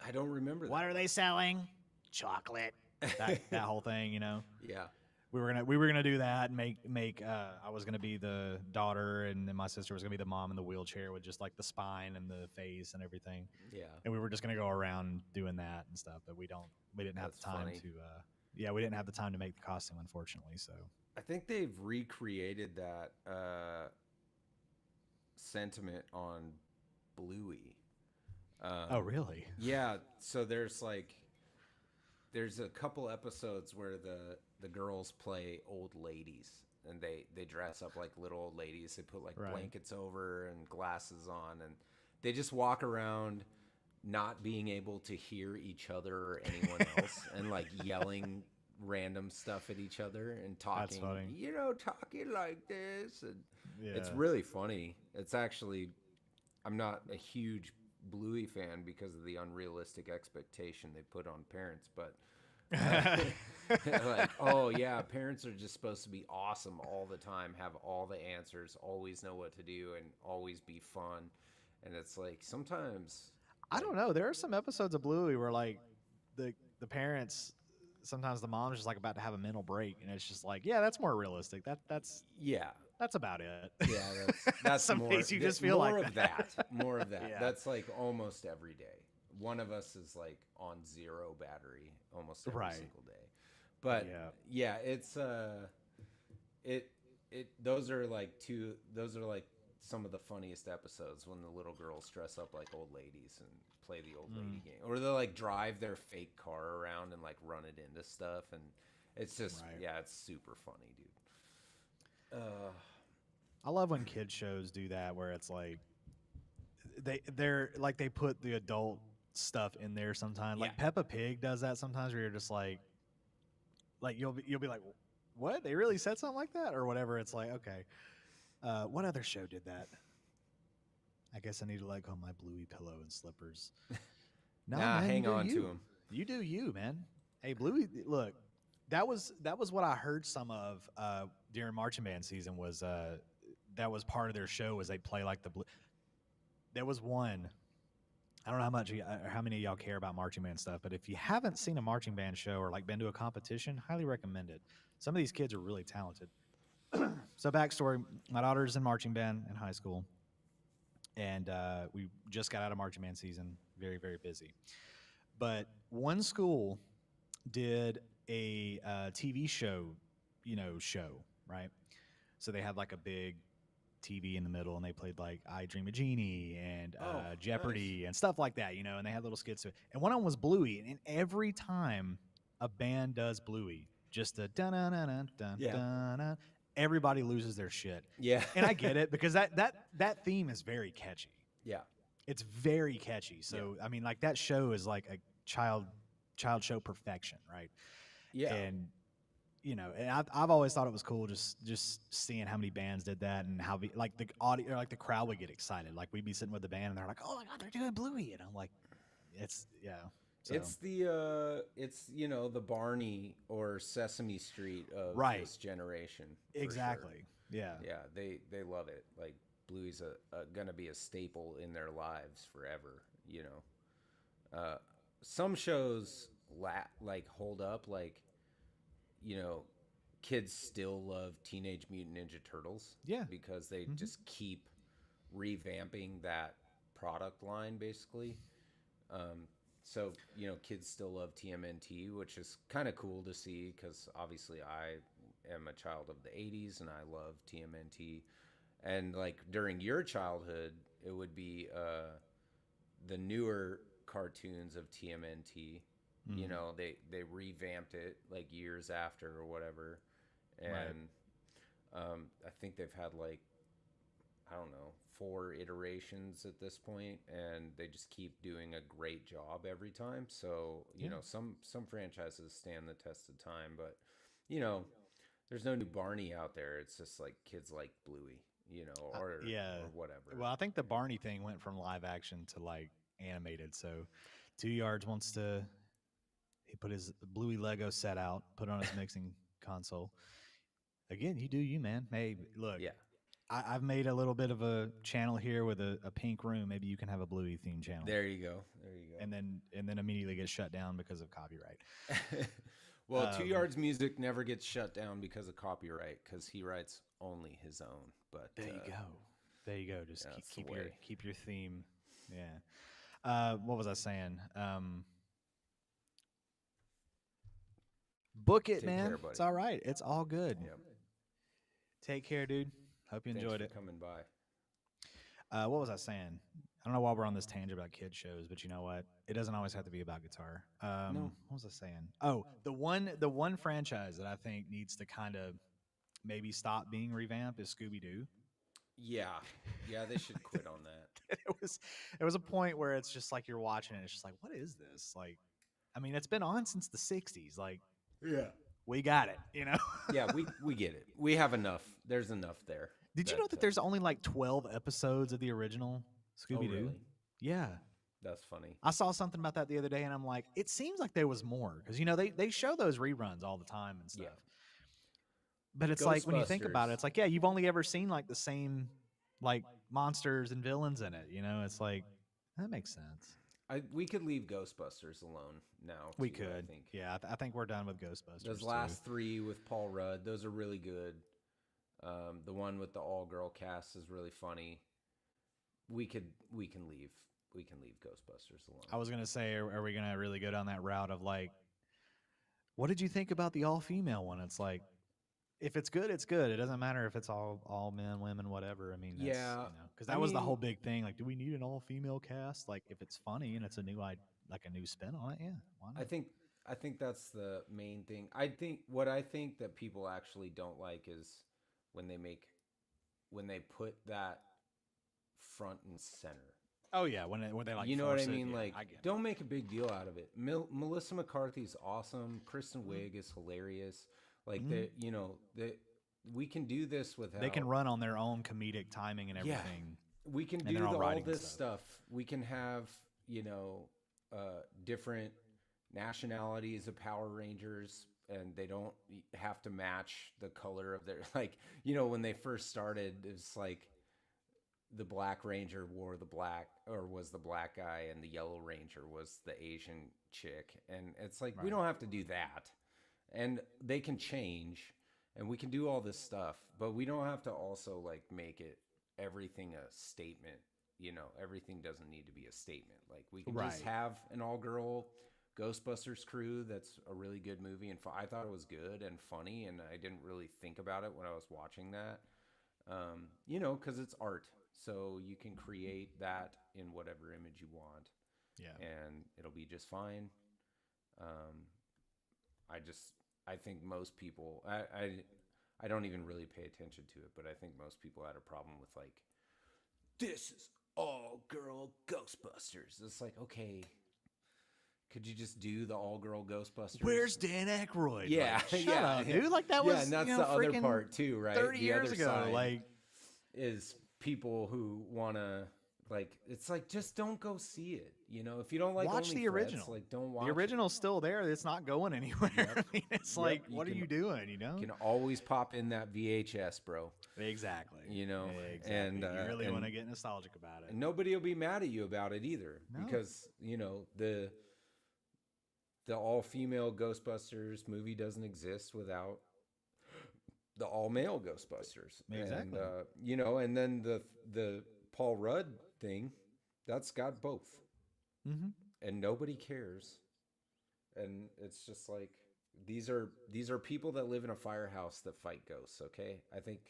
I don't remember. What are they selling? Chocolate. That whole thing, you know. Yeah. We were gonna do that and make I was gonna be the daughter, and then my sister was gonna be the mom in the wheelchair with just like the spine and the face and everything. Yeah. And we were just gonna go around doing that and stuff, but we didn't have the time to we didn't have the time to make the costume, unfortunately. So I think they've recreated that sentiment on Bluey. Oh, really? Yeah. So there's a couple episodes where the girls play old ladies, and they dress up like little old ladies. They put like blankets over and glasses on, and they just walk around not being able to hear each other or anyone else and like yelling random stuff at each other and talking, you know, talking like this. And it's really funny. It's actually, I'm not a huge Bluey fan because of the unrealistic expectation they put on parents, but like, oh yeah, parents are just supposed to be awesome all the time, have all the answers, always know what to do, and always be fun. And it's like sometimes I don't know. There are some episodes of Bluey where like the parents, sometimes the mom's just like about to have a mental break, and it's just like, yeah, that's more realistic. That's about it. Yeah, that's some more. days you just feel more like of that. More of that. Yeah. That's like almost every day. One of us is like on zero battery almost every single day. But yeah, it's those are like some of the funniest episodes when the little girls dress up like old ladies and play the old lady game, or they like drive their fake car around and like run it into stuff, and it's just it's super funny, dude. I love when kid shows do that, where it's like they're like they put the adult stuff in there sometimes. Yeah. Like Peppa Pig does that sometimes, where you're just like you'll be like, what? They really said something like that, or whatever. It's like, okay. What other show did that? I guess I need to let go of my Bluey pillow and slippers. No, Nah, man, hang on to him. You do you, man. Hey, Bluey, look, that was what I heard some of during marching band season was that was part of their show was they play like the blue. There was one. I don't know how many of y'all care about marching band stuff, but if you haven't seen a marching band show or like been to a competition, highly recommend it. Some of these kids are really talented. So backstory: my daughter's in marching band in high school, and we just got out of marching band season. Very very busy. But one school did a TV show, show, right? So they had like a big TV in the middle, and they played like "I Dream a Genie" and Jeopardy nice. and stuff like that, and they had little skits to it. And one of them was Bluey, and every time a band does Bluey, just a dun dun dun dun dun dun, everybody loses their shit. Yeah. And I get it because that theme is very catchy. Yeah. It's very catchy. So I mean, like that show is like a child show perfection, right? Yeah. And and I've always thought it was cool just seeing how many bands did that and how like the audio or like the crowd would get excited. Like we'd be sitting with the band and they're like, "Oh my god, they're doing Bluey," and I'm like, "It's So. It's the Barney or Sesame Street of this generation. Exactly. Sure. Yeah. Yeah, they love it. Like Bluey's gonna be a staple in their lives forever. Some shows hold up. Like, kids still love Teenage Mutant Ninja Turtles. Yeah. Because they just keep revamping that product line basically. So, kids still love TMNT, which is kind of cool to see because obviously I am a child of the 80s and I love TMNT. And like during your childhood, it would be the newer cartoons of TMNT. They revamped it like years after or whatever. And I think they've had like, I don't know, 4 iterations at this point, and they just keep doing a great job every time. So, some franchises stand the test of time, but there's no new Barney out there. It's just like kids like Bluey, or whatever. Well, I think the Barney thing went from live action to like animated. So 2 Yards he put his Bluey Lego set out, put it on his mixing console. Again, you do you, man. Hey, look. Yeah. I've made a little bit of a channel here with a pink room. Maybe you can have a Bluey themed channel. There you go. And then immediately get shut down because of copyright. Well, 2 Yards Music never gets shut down because of copyright because he writes only his own. But there you go. There you go. Just keep your theme. Yeah. What was I saying? Book it, man. Care, it's all right. It's all good. Yep. Take care, dude. Hope you enjoyed it. Coming by. What was I saying? I don't know why we're on this tangent about kid shows, but you know what? It doesn't always have to be about guitar. No. What was I saying? Oh, the one franchise that I think needs to kind of maybe stop being revamped is Scooby-Doo. Yeah, they should quit on that. It was a point where it's just like you're watching it. It's just like, what is this? Like, I mean, it's been on since the '60s. Like, yeah, we got it. Yeah, we get it. We have enough. There's enough there. Did you know that there's only like 12 episodes of the original Scooby-Doo? Oh, really? Yeah. That's funny. I saw something about that the other day, and I'm like, it seems like there was more because they show those reruns all the time and stuff. Yeah. But it's like when you think about it, it's like, yeah, you've only ever seen like the same like monsters and villains in it. It's like that makes sense. We could leave Ghostbusters alone now. We could. I think. Yeah, I think we're done with Ghostbusters. Those last 3 with Paul Rudd, those are really good. The one with the all-girl cast is really funny. We can leave Ghostbusters alone. I was gonna say, are we gonna really go down that route of like, what did you think about the all-female one? It's like, if it's good, it's good. It doesn't matter if it's all men, women, whatever. I mean, yeah, because that was the whole big thing. Like, do we need an all-female cast? Like, if it's funny and it's a new spin on it, yeah, why not? I think that's the main thing. I think that people actually don't like is when they put that front and center. Oh yeah, when they like You know what I force it, mean? yeah, Like, I get it. don't make a big deal out of it. Melissa McCarthy's awesome. Kristen Wiig is hilarious. Like we can do this without. They can run on their own comedic timing and Yeah, everything. we can And do they're all all writing this stuff. stuff. We can have different nationalities of Power Rangers, and they don't have to match the color of their like. When they first started, it's like the Black Ranger wore the black or was the black guy, and the Yellow Ranger was the Asian chick, and it's like we Right. don't have to do that, and they can change, and we can do all this stuff, but we don't have to also like make it everything a statement. Everything doesn't need to be a statement. Like we can just Right. have an all-girl Ghostbusters crew. That's a really good movie, and I thought it was good and funny, and I didn't really think about it when I was watching that. Because it's art, so you can create that in whatever image you want, Yeah. and it'll be just fine. Um, I think most people, I don't even really pay attention to it, but I think most people had a problem with like, this is all girl Ghostbusters. It's like, okay, could you just do the all girl Ghostbusters? Where's Dan Aykroyd? Yeah, Like, shut up, dude. Like that yeah, was and that's you know, the other freaking part too, right? 30 The years other ago. side Like is people who want to like. It's like just don't go see it. If you don't like watch the OnlyFrets, original. like don't watch the original's still there. It's not going anywhere. Yep. I mean, it's Yep, like, you what are can- you doing? You know? You can always pop in that VHS, bro. Exactly. Exactly. And you really and- want to get nostalgic about it. And nobody will be mad at you about it either, No. because the all-female Ghostbusters movie doesn't exist without the all-male Ghostbusters. Exactly. And then the Paul Rudd thing, that's got both, Mm-hmm. and nobody cares. And it's just like these are people that live in a firehouse that fight ghosts. Okay, I think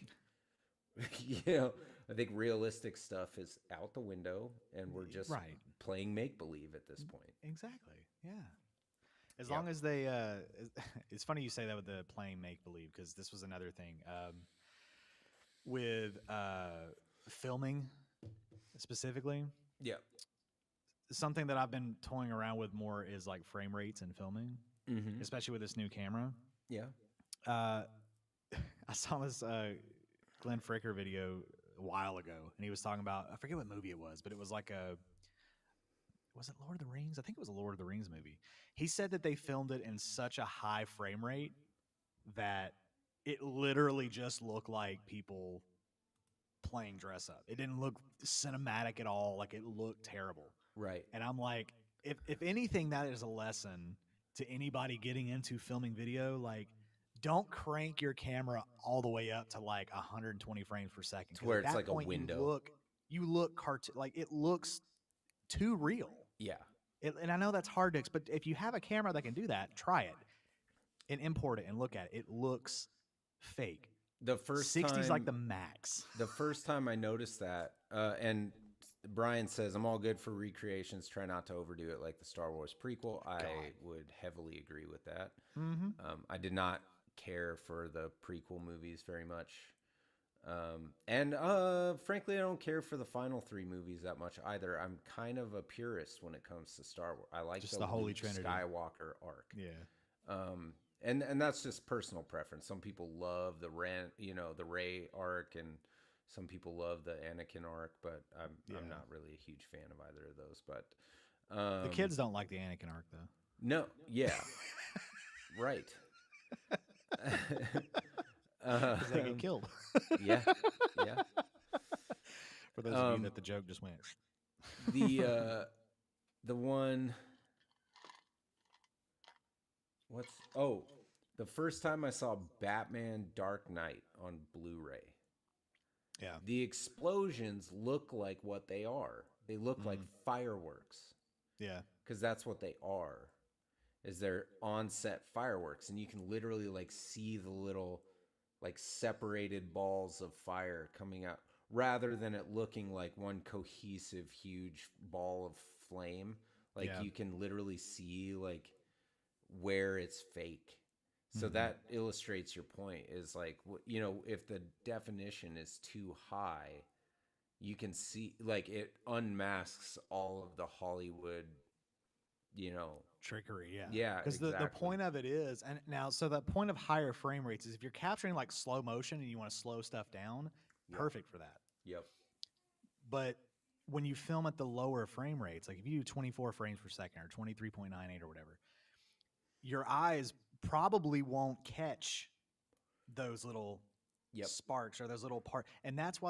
I think realistic stuff is out the window, and we're just Right. playing make-believe at this point. Exactly. Yeah. As Yep. long as they, it's funny you say that with the playing make believe, because this was another thing with filming specifically. Yeah. Something that I've been toying around with more is like frame rates and filming, Mm-hmm. especially with this new camera. Yeah. I saw this Glenn Fricker video a while ago, and he was talking about, I forget what movie it was, but it was like was it Lord of the Rings? I think it was a Lord of the Rings movie. He said that they filmed it in such a high frame rate that it literally just looked like people playing dress up. It didn't look cinematic at all. Like, it looked terrible. Right. And I'm like, if anything, that is a lesson to anybody getting into filming video. Like, don't crank your camera all the way up to like 120 frames per second. To where at it's that like a point, window. You look like it looks too real. Yeah. And I know that's hard to, but if you have a camera that can do that, try it and import it and look at it. It looks fake. The first 60's time, like the max. the first time I noticed that, and Brian says, I'm all good for recreations. Try not to overdo it like the Star Wars prequel. I would heavily agree with that. Mm-hmm. I did not care for the prequel movies very much. Frankly, I don't care for the final 3 movies that much either. I'm kind of a purist when it comes to Star Wars. I like Just the Holy Luke Trinity. Skywalker arc. Yeah. And that's just personal preference. Some people love the Rey arc, and some people love the Anakin arc, but I'm not really a huge fan of either of those. But The kids don't like the Anakin arc, though. no, yeah, right. Because they get killed. Yeah, yeah. For those of you that the joke just went. The one. The first time I saw Batman Dark Knight on Blu-ray. Yeah. The explosions look like what they are. They look like fireworks, Yeah. because that's what they are. Is they're on-set fireworks, and you can literally like see the little like separated balls of fire coming out, rather than it looking like one cohesive huge ball of flame. Like Yeah. you can literally see like where it's fake. So that illustrates your point, is like, if the definition is too high, you can see, like, it unmasks all of the Hollywood, trickery. Yeah. Yeah, Because exactly. the point of it is, and now, so the point of higher frame rates is if you're capturing like slow motion and you want to slow stuff down, perfect for that. Yep. But when you film at the lower frame rates, like if you do 24 frames per second or 23.98 or whatever, your eyes probably won't catch those little sparks or those little and that's why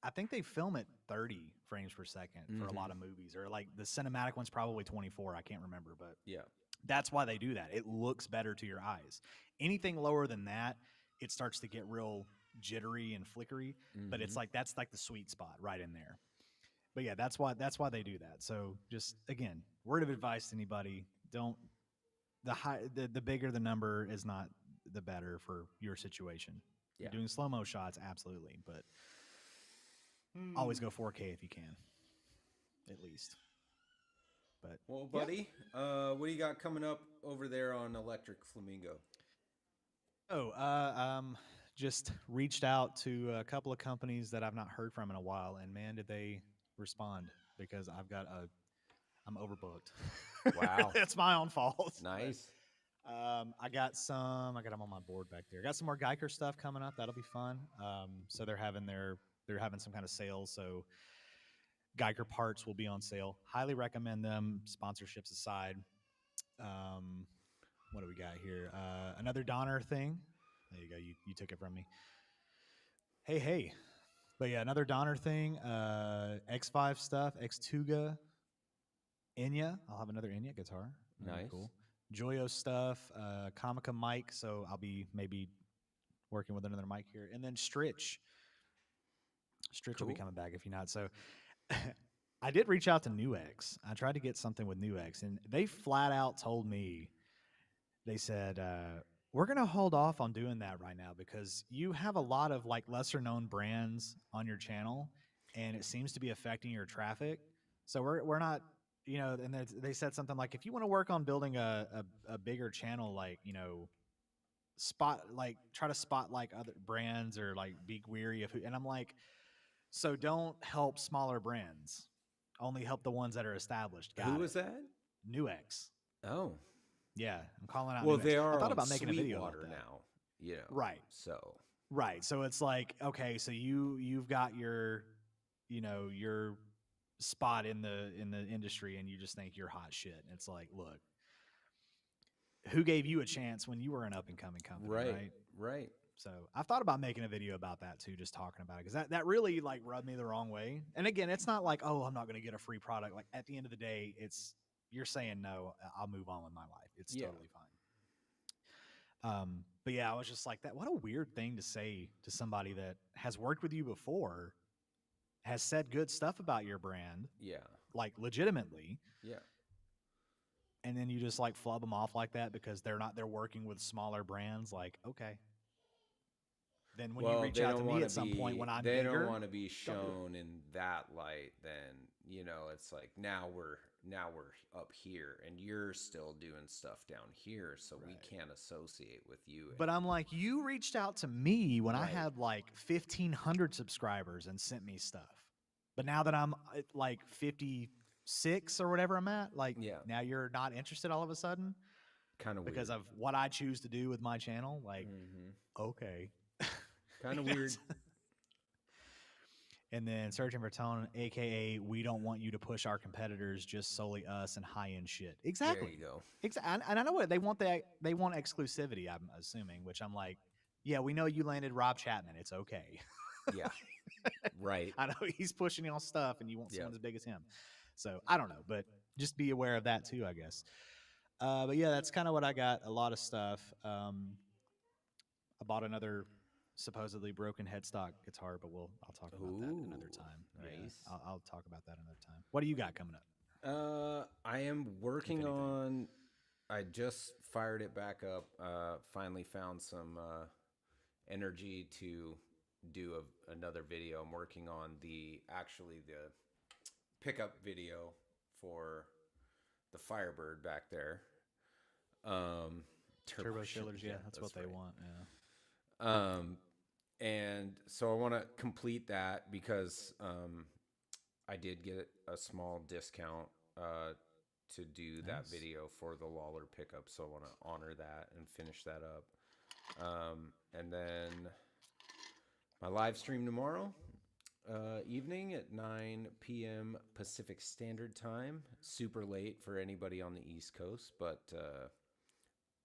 I think they film at 30 frames per second for a lot of movies, or like the cinematic one's probably 24. I can't remember, but that's why they do that. It looks better to your eyes. Anything lower than that, it starts to get real jittery and flickery, but it's like, that's like the sweet spot right in there. But yeah, that's why they do that. So just, again, word of advice to anybody, don't, the bigger the number is not the better for your situation. You're doing slow-mo shots, absolutely, but always go 4K if you can, at least. But well, buddy, what do you got coming up over there on Electric Flamingo? Just reached out to a couple of companies that I've not heard from in a while, and man, did they respond, because I'm overbooked. Wow. It's my own fault. Nice. But, I got them on my board back there. Got some more Guyker stuff coming up. That'll be fun. So they're having some kind of sales. So Guyker parts will be on sale. Highly recommend them, sponsorships aside. What do we got here? Another Donner thing. There you go. You took it from me. Hey. But yeah, another Donner thing. X5 stuff. X2ga. Enya. I'll have another Enya guitar. Nice. Cool. Joyo stuff. Comica mic. So I'll be maybe working with another mic here. And then Stritch. Stritch will be coming back if you're not. So I did reach out to Nuex. I tried to get something with Nuex, and they flat out told me, they said, we're going to hold off on doing that right now because you have a lot of like lesser known brands on your channel, and it seems to be affecting your traffic. So we're not, and they said something like, if you want to work on building a bigger channel, like, try to spot like other brands, or like be weary of who, and I'm like, so don't help smaller brands. Only help the ones that are established. Who was that? Nuex. Oh. Yeah, I'm calling out. Well, Nuex. they are. I thought about making a video about that now. Right. So it's like, okay, so you've got your, your spot in the industry, and you just think you're hot shit. And it's like, look, who gave you a chance when you were an up and coming company? Right. So I've thought about making a video about that too, just talking about it, because that really like rubbed me the wrong way. And again, it's not like, oh, I'm not going to get a free product. Like at the end of the day, you're saying no, I'll move on with my life. It's totally fine. But yeah, I was just like that. What a weird thing to say to somebody that has worked with you before, has said good stuff about your brand. Yeah. Like legitimately. Yeah. And then you just like flub them off like that because they're working with smaller brands. Like, okay. Then when you reach out to me at some point when I'm bigger, they don't want to be shown in that light. Then it's like now we're up here, and you're still doing stuff down here, so we can't associate with you. But I'm like, you reached out to me when I had like 1,500 subscribers and sent me stuff. But now that I'm at like 56 or whatever I'm at, like now you're not interested all of a sudden, kind of because of what I choose to do with my channel. Like, okay. Kind of weird. And then Searching for Tone, aka we don't want you to push our competitors, just solely us and high end shit. Exactly. There you go. Exactly. And I know what they want. They want exclusivity, I'm assuming, which I'm like, yeah, we know you landed Rob Chapman. It's okay. Yeah. Right. I know he's pushing y'all stuff, and you want someone as big as him. So I don't know, but just be aware of that too, I guess. But yeah, that's kind of what I got. A lot of stuff. I bought another supposedly broken headstock guitar, but I'll talk about that another time. Nice. Yeah, I'll talk about that another time. What do you got coming up? I am working on. I just fired it back up. Finally found some energy to do another video. I'm working on the pickup video for the Firebird back there. Turbo Shillers, yeah, that's what they want. Yeah. And so I want to complete that because I did get a small discount to do that video for the Lawler pickup. So I want to honor that and finish that up. And then my live stream tomorrow evening at 9 p.m. Pacific Standard Time. Super late for anybody on the East Coast, but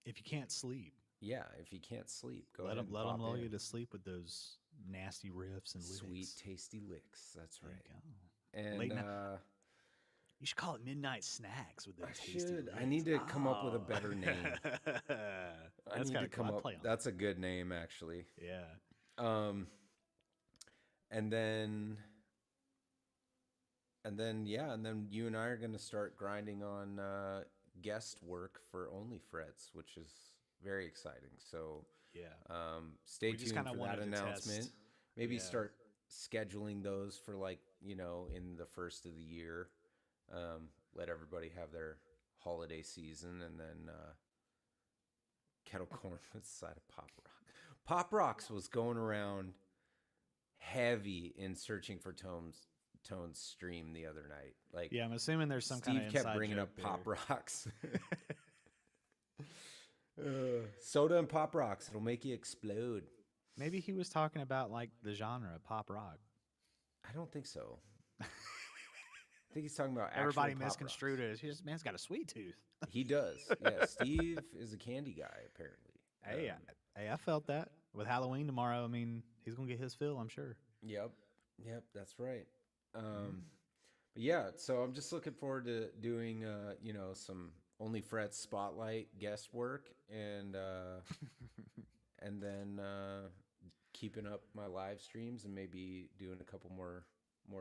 if you can't sleep, yeah, if you can't sleep, go let ahead them and pop lull in. you to sleep with those nasty riffs and licks. Sweet, tasty licks. That's There right. you go. And Late night. You should call it midnight snacks with those I tasty should. licks. I need to come up with a better name. I That's need to come up. That's a good name, actually. Yeah. And then you and I are going to start grinding on guest work for OnlyFrets, which is very exciting. So yeah, stay tuned for that announcement. Test. Maybe start scheduling those for in the first of the year. Let everybody have their holiday season, and then kettle corn with a side of Pop Rock. Pop Rocks was going around heavy in searching for Tone's stream the other night. Like, yeah, I'm assuming there's some Steve kind of inside kept bringing joke up there. Pop Rocks. Soda and Pop Rocks, it'll make you explode. Maybe he was talking about like the genre pop rock. I don't think so. I think he's talking about Everybody actual pop misconstrued rocks. it. Man's got a sweet tooth. He does. Yeah, Steve is a candy guy apparently. Hey, I felt that with Halloween tomorrow. I mean, he's gonna get his fill, I'm sure. Yep, that's right. But yeah, so I'm just looking forward to doing some OnlyFrets spotlight guest work and then keeping up my live streams and maybe doing a couple more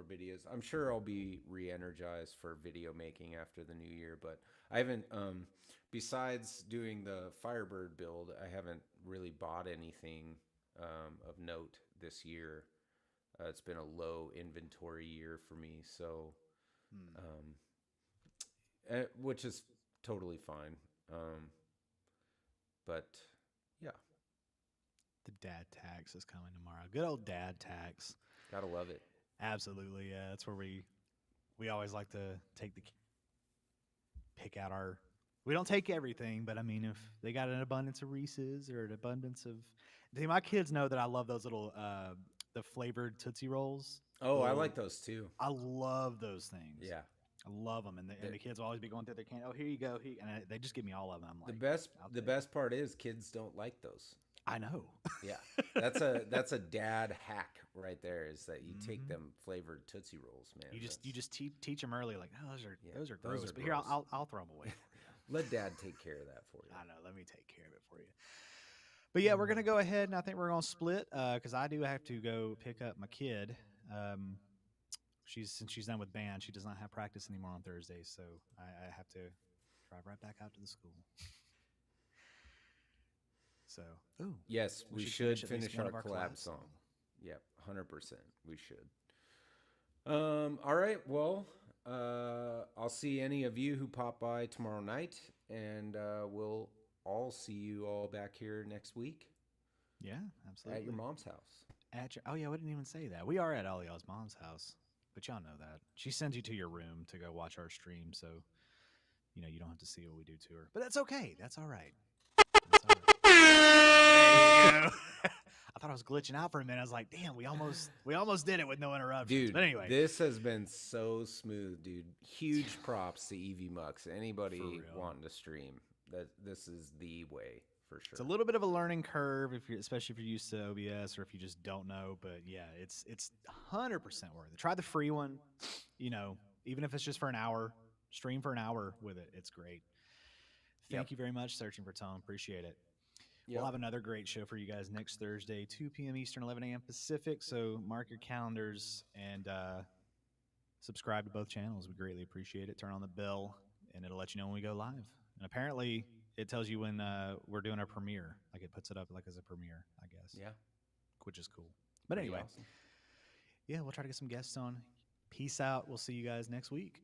videos. I'm sure I'll be re-energized for video making after the new year, but I haven't besides doing the Firebird build, I haven't really bought anything of note this year. It's been a low inventory year for me, so which is totally fine. But yeah, the dad tax is coming tomorrow. Good old dad tax. Gotta love it. Absolutely, yeah. That's where we always like to pick out our. We don't take everything, but I mean, if they got an abundance of Reese's or an abundance of, my kids know that I love those little the flavored Tootsie Rolls. Oh, I like those too. I love those things. Yeah, I love them, and the kids will always be going through their can. Oh, here you go, and they just give me all of them. I'm like, the best part is kids don't like those. I know. Yeah, that's a dad hack right there. Is that you take them flavored Tootsie Rolls, man? You just teach them early, like, oh, those are gross. But gross. here, I'll throw them away. Let dad take care of that for you. I know. Let me take care of it for you. But yeah, we're gonna go ahead, and I think we're gonna split because I do have to go pick up my kid. Since she's done with band, she does not have practice anymore on Thursdays, so I have to drive right back out to the school. So, yes, we should finish our collab song. Yep, 100%. We should. All right. Well, I'll see any of you who pop by tomorrow night, and we'll all see you all back here next week. Yeah, absolutely. At your mom's house. Oh yeah, we didn't even say that. We are at all y'all's mom's house, but y'all know that she sends you to your room to go watch our stream, so you don't have to see what we do to her. But that's okay. That's all right. I thought I was glitching out for a minute. I was like, damn, we almost did it with no interruptions. Dude, but anyway, this has been so smooth, dude. Huge props to Evie Mux. Anybody wanting to stream, this is the way for sure. It's a little bit of a learning curve, especially if you're used to OBS or if you just don't know. But yeah, it's 100% worth it. Try the free one. Even if it's just for an hour, stream for an hour with it. It's great. Thank you very much, Searching for Tone. Appreciate it. Yep. We'll have another great show for you guys next Thursday, 2 p.m. Eastern, 11 a.m. Pacific. So mark your calendars and subscribe to both channels. We greatly appreciate it. Turn on the bell, and it'll let you know when we go live. And apparently, it tells you when we're doing a premiere. Like it puts it up like as a premiere, I guess. Yeah. Which is cool. But anyway, awesome. Yeah, we'll try to get some guests on. Peace out. We'll see you guys next week.